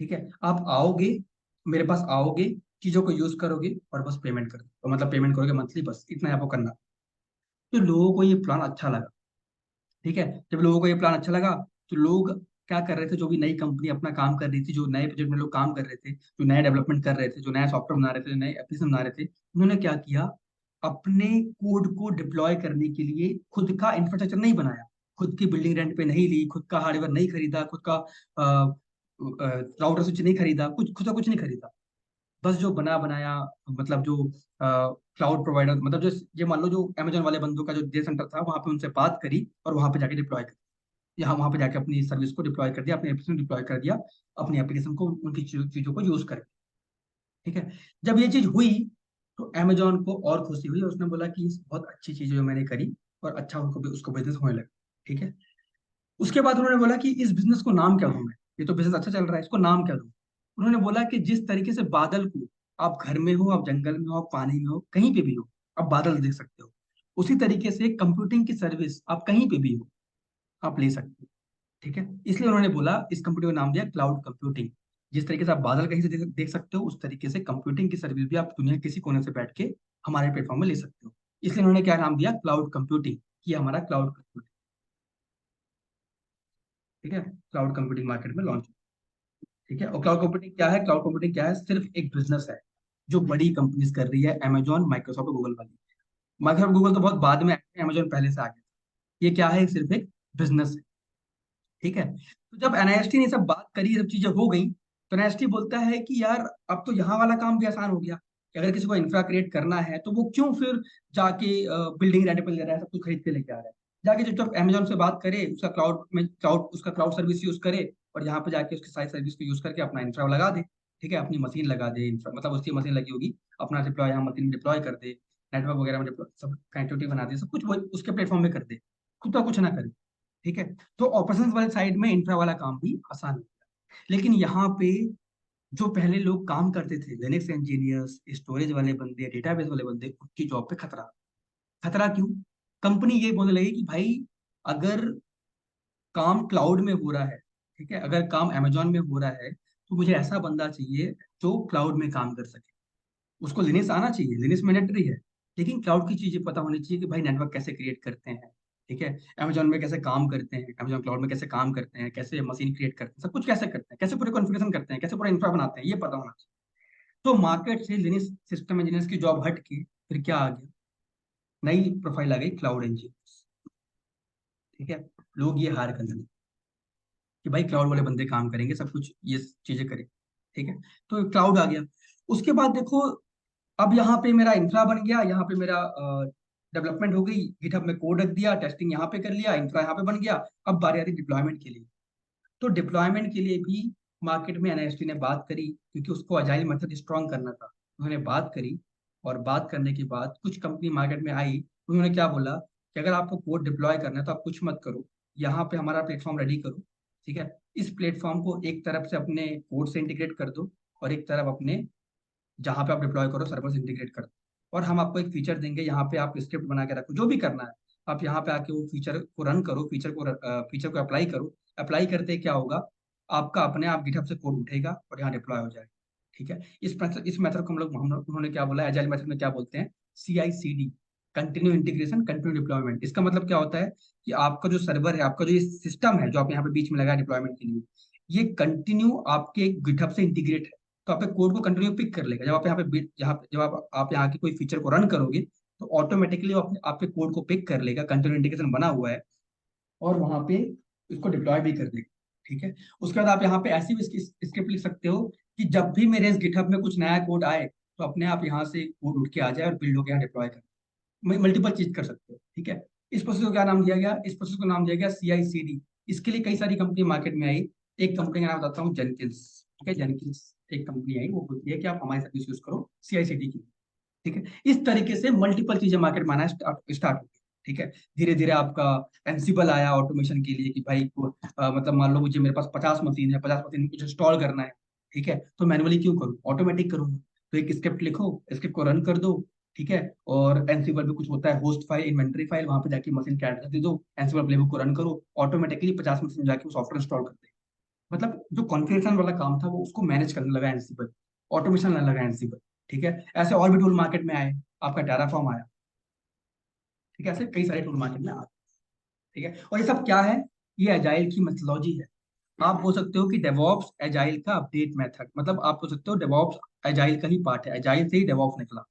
ठीक है। आप आओगे, मेरे पास आओगे, चीजों को यूज करोगे और बस पेमेंट करोगे, तो मतलब पेमेंट करोगे मंथली, बस इतना ही आपको करना। तो लोगों को ये प्लान अच्छा लगा, ठीक है। जब लोगों को ये प्लान अच्छा लगा, तो लोग क्या कर रहे थे, जो भी नई कंपनी अपना काम कर रही थी, जो नए प्रोजेक्ट में लोग काम कर रहे थे, जो नया डेवलपमेंट कर रहे थे, जो नया सॉफ्टवेयर बना रहे थे, जो नए एप्लीकेशन बना रहे थे, उन्होंने क्या किया, अपने कोड को डिप्लॉय करने के लिए खुद का इंफ्रास्ट्रक्चर नहीं बनाया, खुद की बिल्डिंग रेंट पे नहीं ली, खुद का हार्डवेयर नहीं खरीदा, खुद का राउटर स्विच नहीं खरीदा, कुछ खुद का कुछ नहीं खरीदा। बस जो बना बनाया मतलब जो क्लाउड प्रोवाइडर मतलब जो ये मान लो जो अमेजोन वाले बंदों का जो डे सेंटर था, वहां पे उनसे बात करी और वहां पे जाके डिप्लॉय कर, यहाँ वहां पे जाके अपनी सर्विस को डिप्लॉय कर दिया, अपनी एप्लीकेशन डिप्लॉय कर दिया, अपनी एप्लीकेशन को उनकी चीजों को यूज कर, ठीक है। जब ये चीज हुई, तो अमेजोन को और खुशी हुई और उसने बोला कि इस बहुत अच्छी चीज है जो मैंने करी, और अच्छा उनको भी उसको बिजनेस होने लगा, ठीक है। उसके बाद उन्होंने बोला कि इस बिजनेस को नाम क्या दूं मैं, ये तो बिजनेस अच्छा चल रहा है, इसको नाम क्या दूं। उन्होंने बोला कि जिस तरीके से बादल को आप घर में हो, आप जंगल में हो, आप पानी में हो, कहीं पे भी हो, आप बादल देख सकते हो। उसी तरीके से कंप्यूटिंग की सर्विस आप कहीं पे भी हो, आप ले सकते हो। ठीक है, इसलिए उन्होंने बोला, इस कंप्यूटर का नाम दिया क्लाउड कंप्यूटिंग। जिस तरीके से आप बादल कहीं से देख सकते हो, उस तरीके से कंप्यूटिंग की सर्विस भी आप दुनिया के किसी कोने से बैठ के हमारे प्लेटफॉर्म में ले सकते हो। इसलिए उन्होंने क्या नाम दिया, क्लाउड कंप्यूटिंग, ये हमारा क्लाउड कंप्यूटिंग। ठीक है, क्लाउड कंप्यूटिंग मार्केट में लॉन्च। ठीक है, और क्लाउड कंप्यूटिंग क्या है? क्लाउड कंप्यूटिंग क्या है? सिर्फ एक बिजनेस है जो बड़ी कंपनीज कर रही है, अमेजॉन, माइक्रोसॉफ्ट, गूगल वाली। माइक्रोसॉफ्ट, गूगल तो बहुत बाद में आए, अमेजॉन पहले से आ गया। ये क्या है? सिर्फ एक बिजनेस है। ठीक है, तो जब एनआईएसटी ने सब बात करी, सब चीजें हो गई, तो एनआईएसटी बोलता है कि यार अब तो यहाँ वाला काम भी आसान हो गया, कि अगर किसी को इंफ्रा क्रिएट करना है तो वो क्यों फिर जाके बिल्डिंग रेंट पे ले रहा है, सब कुछ खरीद के लेके आ रहा है। जाके जब अमेजोन से बात करे, उसका क्लाउड सर्विस यूज करे, और यहाँ पे जाके उसकी सारी सर्विस को यूज करके अपना इंफ्रा लगा दे। ठीक है, अपनी मशीन लगा दे, इंफ्रा मतलब उसकी मशीन लगी होगी, अपना डिप्लॉय यहाँ मशीन में डिप्लॉय कर दे, नेटवर्क वगैरह में डिप्लॉय, सब कनेक्टिविटी बना दे, सब कुछ वो उसके प्लेटफॉर्म में कर दे, खुद का कुछ ना करे। ठीक है, तो ऑपरेशंस वाले साइड में इंफ्रा वाला काम भी आसान हो गया। लेकिन यहाँ पे जो पहले लोग काम करते थे, लिनक्स इंजीनियर्स, स्टोरेज वाले बंदे, डेटाबेस वाले बंदे, उनकी जॉब पे खतरा। खतरा क्यों? कंपनी ये बोलने लगी कि भाई, अगर काम क्लाउड में हो रहा है, ठीक है, अगर काम अमेजोन में हो रहा है, तो मुझे ऐसा बंदा चाहिए जो क्लाउड में काम कर सके। उसको लिनक्स आना चाहिए, लिनक्स मैंडेटरी है, लेकिन क्लाउड की चीजें पता होनी चाहिए कि भाई नेटवर्क कैसे क्रिएट करते हैं। ठीक है, अमेजोन में कैसे काम करते हैं, अमेजोन क्लाउड में कैसे काम करते हैं, कैसे मशीन क्रिएट करते हैं, सब कुछ कैसे करते हैं, कैसे पूरे कॉन्फ़िगरेशन करते हैं, कैसे पूरा इंफ्रा बनाते हैं, ये पता होना चाहिए। तो मार्केट से लिनक्स सिस्टम इंजीनियर्स की जॉब हट के फिर क्या आ गया? नई प्रोफाइल आ गई, क्लाउड इंजीनियर्स। ठीक है, लोग ये हायर करने लगे कि भाई क्लाउड वाले बंदे काम करेंगे, सब कुछ ये चीजें करें। ठीक है, तो क्लाउड आ गया। उसके बाद देखो, अब यहाँ पे मेरा इंफ्रा बन गया, यहाँ पे मेरा डेवलपमेंट हो गई, गिटहब में कोड रख दिया, टेस्टिंग यहाँ पे कर लिया, इंफ्रा यहाँ पे बन गया। अब बारी आती डिप्लॉयमेंट के लिए। तो डिप्लॉयमेंट के लिए भी मार्केट में एनआईएसटी ने बात करी, क्योंकि उसको अजाइल मेथड स्ट्रॉन्ग करना था। उन्होंने बात करी, और बात करने के बाद कुछ कंपनी मार्केट में आई। उन्होंने क्या बोला कि अगर आपको कोड डिप्लॉय करना है तो आप कुछ मत करो, यहाँ पे हमारा प्लेटफॉर्म रेडी करो। ठीक है, इस प्लेटफॉर्म को एक तरफ से अपने कोड से इंटीग्रेट कर दो, और एक तरफ अपने जहाँ पे आप डिप्लॉय करो सर्वर से इंटीग्रेट कर दो, और हम आपको एक फीचर देंगे, यहाँ पे आप स्क्रिप्ट बना के रखो, जो भी करना है आप यहाँ पे आके वो फीचर को रन करो, फीचर को अप्लाई करो। अप्लाई करते क्या होगा, आपका अपने आप गिटहब से कोड उठेगा और यहाँ डिप्लॉय हो जाएगा। ठीक है, इस मेथड को उन्होंने क्या बोला, एजाइल मेथड में क्या बोलते हैं, CI/CD, continue integration, continue deployment. इसका मतलब क्या होता है कि आपका जो सर्वर है, आपका जो ये सिस्टम है जो आप यहाँ पे बीच में लगा डिप्लॉयमेंट के लिए, ये कंटिन्यू आपके गिटहब से इंटीग्रेट है। तो आपके कोड को कंटिन्यू पिक कर लेगा। जब आप यहाँ पे जब आप यहाँ की कोई फीचर को रन करोगे, तो ऑटोमेटिकली आपके कोड को पिक कर लेगा, कंटिन्यू इंटीग्रेशन बना हुआ है, और वहां पे इसको डिप्लॉय भी कर देगा। ठीक है, उसके बाद आप यहाँ पे ऐसी भी स्क्रिप्ट लिख सकते हो कि जब भी मेरे इस गिटहब में कुछ नया कोड आए, तो अपने आप यहाँ से कोड उठ के आ जाए और बिल्ड होकर यहाँ डिप्लॉय कर, मल्टीपल चीज कर सकते हो। ठीक है, इस प्रोसेस को क्या नाम दिया गया? इस प्रोसेस को नाम दिया गया CI/CD। इसके लिए कई सारी कंपनी मार्केट में आई। एक कंपनी का नाम बताता हूँ, जेनकिंस। ठीक है, जेनकिंस एक कंपनी आई, वो बोलती है कि आप हमारी सर्विस यूज करो CI/CD की। ठीक है, इस तरीके से मल्टीपल चीजें मार्केट में आना स्टार्ट हो गई। ठीक है, धीरे धीरे आपका एंसिबल आया ऑटोमेशन के लिए, कि भाई मतलब मान लो मुझे, मेरे पास 50 मशीन है, 50 मशीन में कुछ इंस्टॉल करना है। ठीक है, तो मैनुअली क्यों करूँ, ऑटोमेटिक करूँगा। तो एक स्क्रिप्ट लिखो, स्क्रिप्ट को रन कर दो। ठीक है, और एंसिबल में कुछ होता है, होस्ट फाइल, इन्वेंटरी फाइल, वहां पे जाके मशीन का एड्रेस दे दो, एंसिबल प्लेबुक को रन करो, ऑटोमेटिकली 50 मशीन जाके वो सॉफ्टवेयर इंस्टॉल कर दे। मतलब जो कॉन्फ़िगरेशन वाला काम था वो उसको मैनेज करने लगा एंसिबल, ऑटोमेशन लाने लगा एंसिबल। ठीक है, ऐसे और भी टूल मार्केट में आए, आपका टेराफॉर्म आया। ठीक है, ऐसे कई सारे टूल मार्केट में आए। ठीक है, और ये सब क्या है? ये एजाइल की मेथोलॉजी है। आप बोल सकते हो कि डेवॉप्स एजाइल का अपडेट मेथड, मतलब आप बोल सकते हो डेवॉप्स एजाइल का ही पार्ट है, एजाइल से ही डेवॉप्स निकला।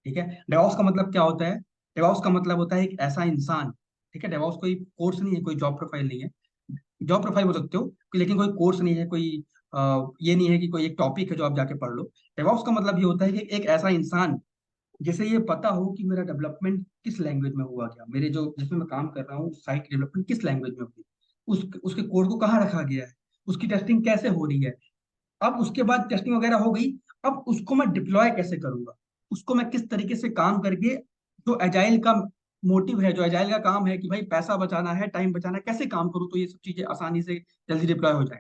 ठीक है, डेवॉप्स का मतलब क्या होता है? डेवॉप्स का मतलब होता है एक ऐसा इंसान। ठीक है, डेवॉप्स कोई कोर्स नहीं है, कोई जॉब प्रोफाइल नहीं है। जॉब प्रोफाइल बोल सकते हो, लेकिन कोई कोर्स नहीं है, कोई ये नहीं है कि कोई एक टॉपिक है जो आप जाके पढ़ लो। डेवऑप्स का मतलब ये होता है कि एक ऐसा इंसान जिसे ये पता हो कि मेरा डेवलपमेंट किस लैंग्वेज में हुआ, गया मेरे जो जिसमें मैं काम कर रहा हूँ, साइट डेवलपमेंट किस लैंग्वेज में हुई, उसके कोड को कहाँ रखा गया है, उसकी टेस्टिंग कैसे हो रही है। अब उसके बाद टेस्टिंग वगैरह हो गई, अब उसको मैं डिप्लॉय कैसे करूंगा, उसको मैं किस तरीके से काम करके, जो एजाइल का मोटिव है, जो एजाइल का काम है कि भाई पैसा बचाना है, टाइम बचाना है, कैसे काम करूँ तो ये सब चीजें आसानी से जल्दी डिप्लॉय हो जाए।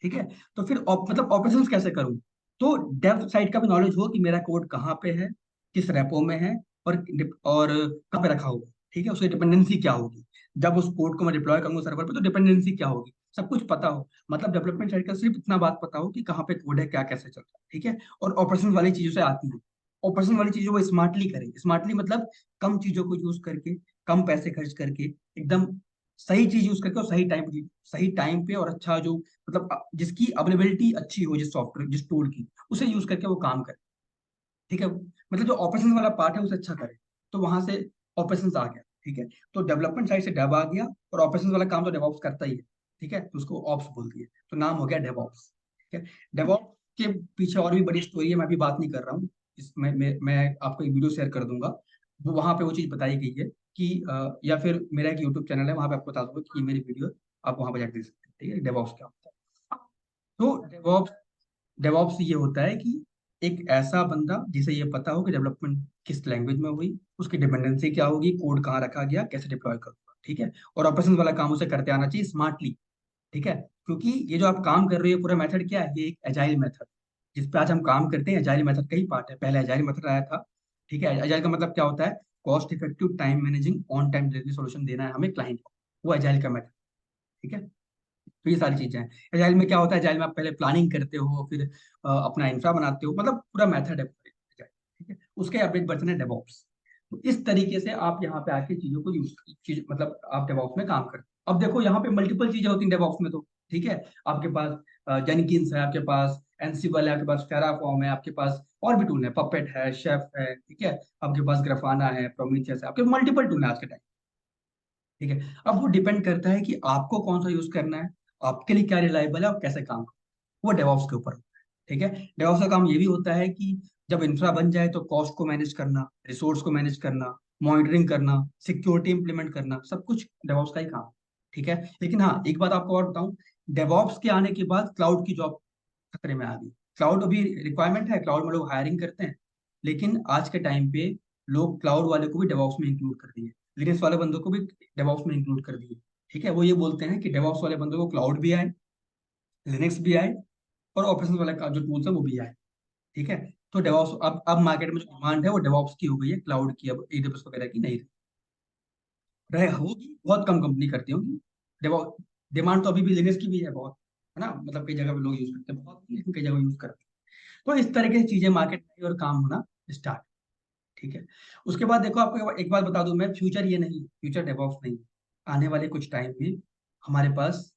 ठीक है, तो फिर मतलब ऑपरेशंस कैसे करूँ। तो डेव साइड का भी नॉलेज हो कि मेरा कोड कहाँ पे है, किस रेपो में है, और कहाँ पे रखा हुआ है, ठीक है, उसकी डिपेंडेंसी क्या होगी, जब उस कोड को मैं डिप्लॉय करूंगा सर्वर पे तो डिपेंडेंसी क्या होगी, सब कुछ पता हो। मतलब डेवलपमेंट साइड का सिर्फ इतना बात पता हो कि कहाँ पे कोड है, क्या कैसे चल रहा है, ठीक है। और ऑपरेशन वाली चीजों से आती है, ऑपरेशन वाली चीजों वो स्मार्टली करें, स्मार्टली मतलब कम चीजों को यूज करके, कम पैसे खर्च करके, एकदम सही चीज यूज करके और सही टाइम पे, और अच्छा जो मतलब जिसकी अवेलेबिलिटी अच्छी हो, जिस सॉफ्टवेयर जिस टूल की, उसे यूज करके वो काम करे, ठीक है। मतलब जो ऑपरेशन वाला पार्ट है उसे अच्छा करे, तो वहां से ऑपरेशन आ गया, ठीक है। तो डेवलपमेंट साइड से डेव आ गया, और ऑपरेशन वाला काम तो डेवऑप्स करता ही है, ठीक है, तो उसको ऑप्स बोल दिए, तो नाम हो गया डेवऑप्स, ठीक है। डेवऑप्स के पीछे और भी बड़ी स्टोरी है, मैं अभी बात नहीं कर रहा हूँ, इसमें मैं आपको एक वीडियो शेयर कर दूंगा, वो वहां पे वो चीज बताई गई है कि या फिर मेरा एक यूट्यूब चैनल है, वहां पे आपको बता दूंगा कि ये मेरी वीडियो, आप वहां पर जाकर देख सकते हैं, ठीक है, डेवऑप्स क्या होता है। तो डेवॉप्स ये होता है कि एक ऐसा बंदा जिसे ये पता हो कि डेवलपमेंट किस लैंग्वेज में हुई, उसकी डिपेंडेंसी क्या होगी, कोड कहाँ रखा गया, कैसे डिप्लॉय करूंगा, ठीक है। और ऑपरेशन वाला काम उसे करते आना चाहिए स्मार्टली, ठीक है। क्योंकि ये जो आप काम कर रहे हो पूरा मेथड क्या है, ये एक एजाइल मेथड जिस पे आज हम काम करते हैं, एजाइल मेथड का ही पार्ट है, पहले एजाइल मेथड आया था, ठीक है। एजाइल का मतलब क्या होता है, cost effective time managing on time delivery solution देना है हमें क्लाइंट को, वो एजाइल का मेथड, ठीक है। तो ये सारी चीजें हैं। एजाइल में क्या होता है, एजाइल में आप पहले प्लानिंग करते हो, फिर अपना इंफ्रा बनाते हो, मतलब पूरा मेथड है Agile, ठीक है। उसके अपडेट वर्जन है डेवऑप्स। तो इस तरीके से आप यहाँ पे आके चीजों को यूज चीज मतलब आप डेवऑप्स में काम करते हो। अब देखो यहाँ पे मल्टीपल चीजें होती हैं डेवऑप्स में, तो ठीक है, आपके पास जेनकिंस है, आपके पास एनसिबल है, आपके पास टेराफॉर्म है, आपके पास और भी टूल है, पपेट है, शेफ है, ठीक है, आपके पास ग्राफाना है, प्रोमीथियस है, आपके मल्टीपल टूल है आज के टाइम, ठीक है। अब वो डिपेंड करता है कि आपको कौन सा यूज करना है, आपके लिए क्या रिलायबल है, और कैसे काम करना है, वो डेवऑप्स के ऊपर होता है, ठीक है। डेवऑप्स का काम ये भी होता है कि जब इंफ्रा बन जाए तो कॉस्ट को मैनेज करना, रिसोर्स को मैनेज करना, मॉनिटरिंग करना, सिक्योरिटी इंप्लीमेंट करना, सब कुछ डेवऑप्स का ही काम है, ठीक है। लेकिन हाँ, एक बात आपको और बताऊं, डेवऑप्स के आने के बाद क्लाउड की जॉब खतरे में आ गई। क्लाउड अभी रिक्वायरमेंट है, क्लाउड में लोग हायरिंग करते हैं, लेकिन आज के टाइम पे लोग क्लाउड वाले को भी डेवऑप्स में इंक्लूड कर दिए, लिनक्स वाले बंदों को भी डेवऑप्स में इंक्लूड कर दिए, ठीक है। वो ये बोलते हैं कि डेवऑप्स वाले बंदों को क्लाउड भी आए, लिनक्स भी आए, और ऑपरेशन वाले का जो टूल्स है वो भी आए, ठीक है। तो डेवऑप्स अब मार्केट में जो डिमांड है वो डेवऑप्स की हो गई है, क्लाउड की अब एडब्ल्यूएस वगैरह की नहीं रहे होगी, बहुत कम कंपनी करती होगी डेवऑप्स। डिमांड तो अभी भी लिनक्स की भी है बहुत, है ना, मतलब कई जगह पे लोग यूज करते हैं बहुत, लेकिन कई जगह यूज करते हैं। तो इस तरीके की चीजें मार्केट में आई और काम होना स्टार्ट, ठीक है। उसके बाद देखो, आपको एक बात बता दूं मैं, फ्यूचर ये नहीं, फ्यूचर डेवऑप्स नहीं, आने वाले कुछ टाइम में हमारे पास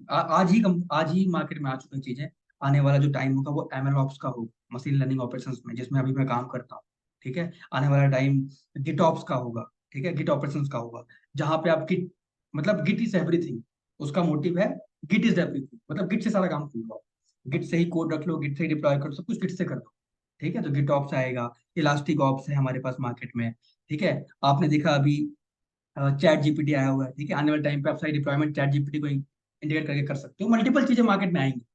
आज ही मार्केट में आ चुकी चीजें, आने वाला जो टाइम होगा वो एमएल ऑप्स का होगा, मशीन लर्निंग ऑपरेशंस में, जिसमें अभी मैं काम करता हूँ, ठीक है। आने वाला टाइम गिट ऑप्स का होगा, ठीक है, गिट ऑपरेशंस का होगा, जहां पे आप गिट मतलब गिट इज एवरीथिंग, उसका मोटिव है गिट इज एवरीथिंग, मतलब गिट से सारा काम कर लो, गिट से ही कोड रख लो, गिट से ही डिप्लॉय करो, सब कुछ गिट से कर दो, ठीक है। तो गिट ऑप्स आएगा, इलास्टिक ऑप्स है हमारे पास मार्केट में, ठीक है। आपने देखा अभी चैट जीपीटी आया हुआ है, ठीक है, आने वाले टाइम पे आप सारी डिप्लॉयमेंट चैट जीपीटी को इंटीग्रेट करके कर सकते हो, मल्टीपल चीजें मार्केट में आएंगी,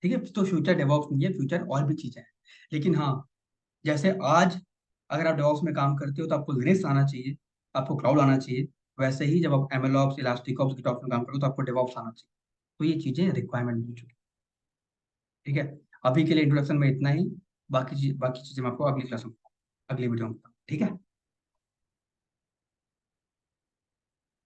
ठीक है। तो फ्यूचर डेवॉप्स नहीं है, फ्यूचर और भी चीजें हैं। लेकिन हाँ, जैसे आज अगर आप डेवॉप्स में काम करते हो तो आपको लिनक्स आना चाहिए, आपको क्लाउड आना चाहिए, वैसे ही जब आप एमएलऑप्स, इलास्टिक ऑप्स, गिटऑप्स में काम करो तो आपको डेवॉप्स आना चाहिए। तो ये चीजें रिक्वायरमेंट हो चुकी, ठीक है। अभी के लिए इंट्रोडक्शन में इतना ही, बाकी चीजें मैं आपको अगली क्लास में, अगली वीडियो में बताऊँ, ठीक है।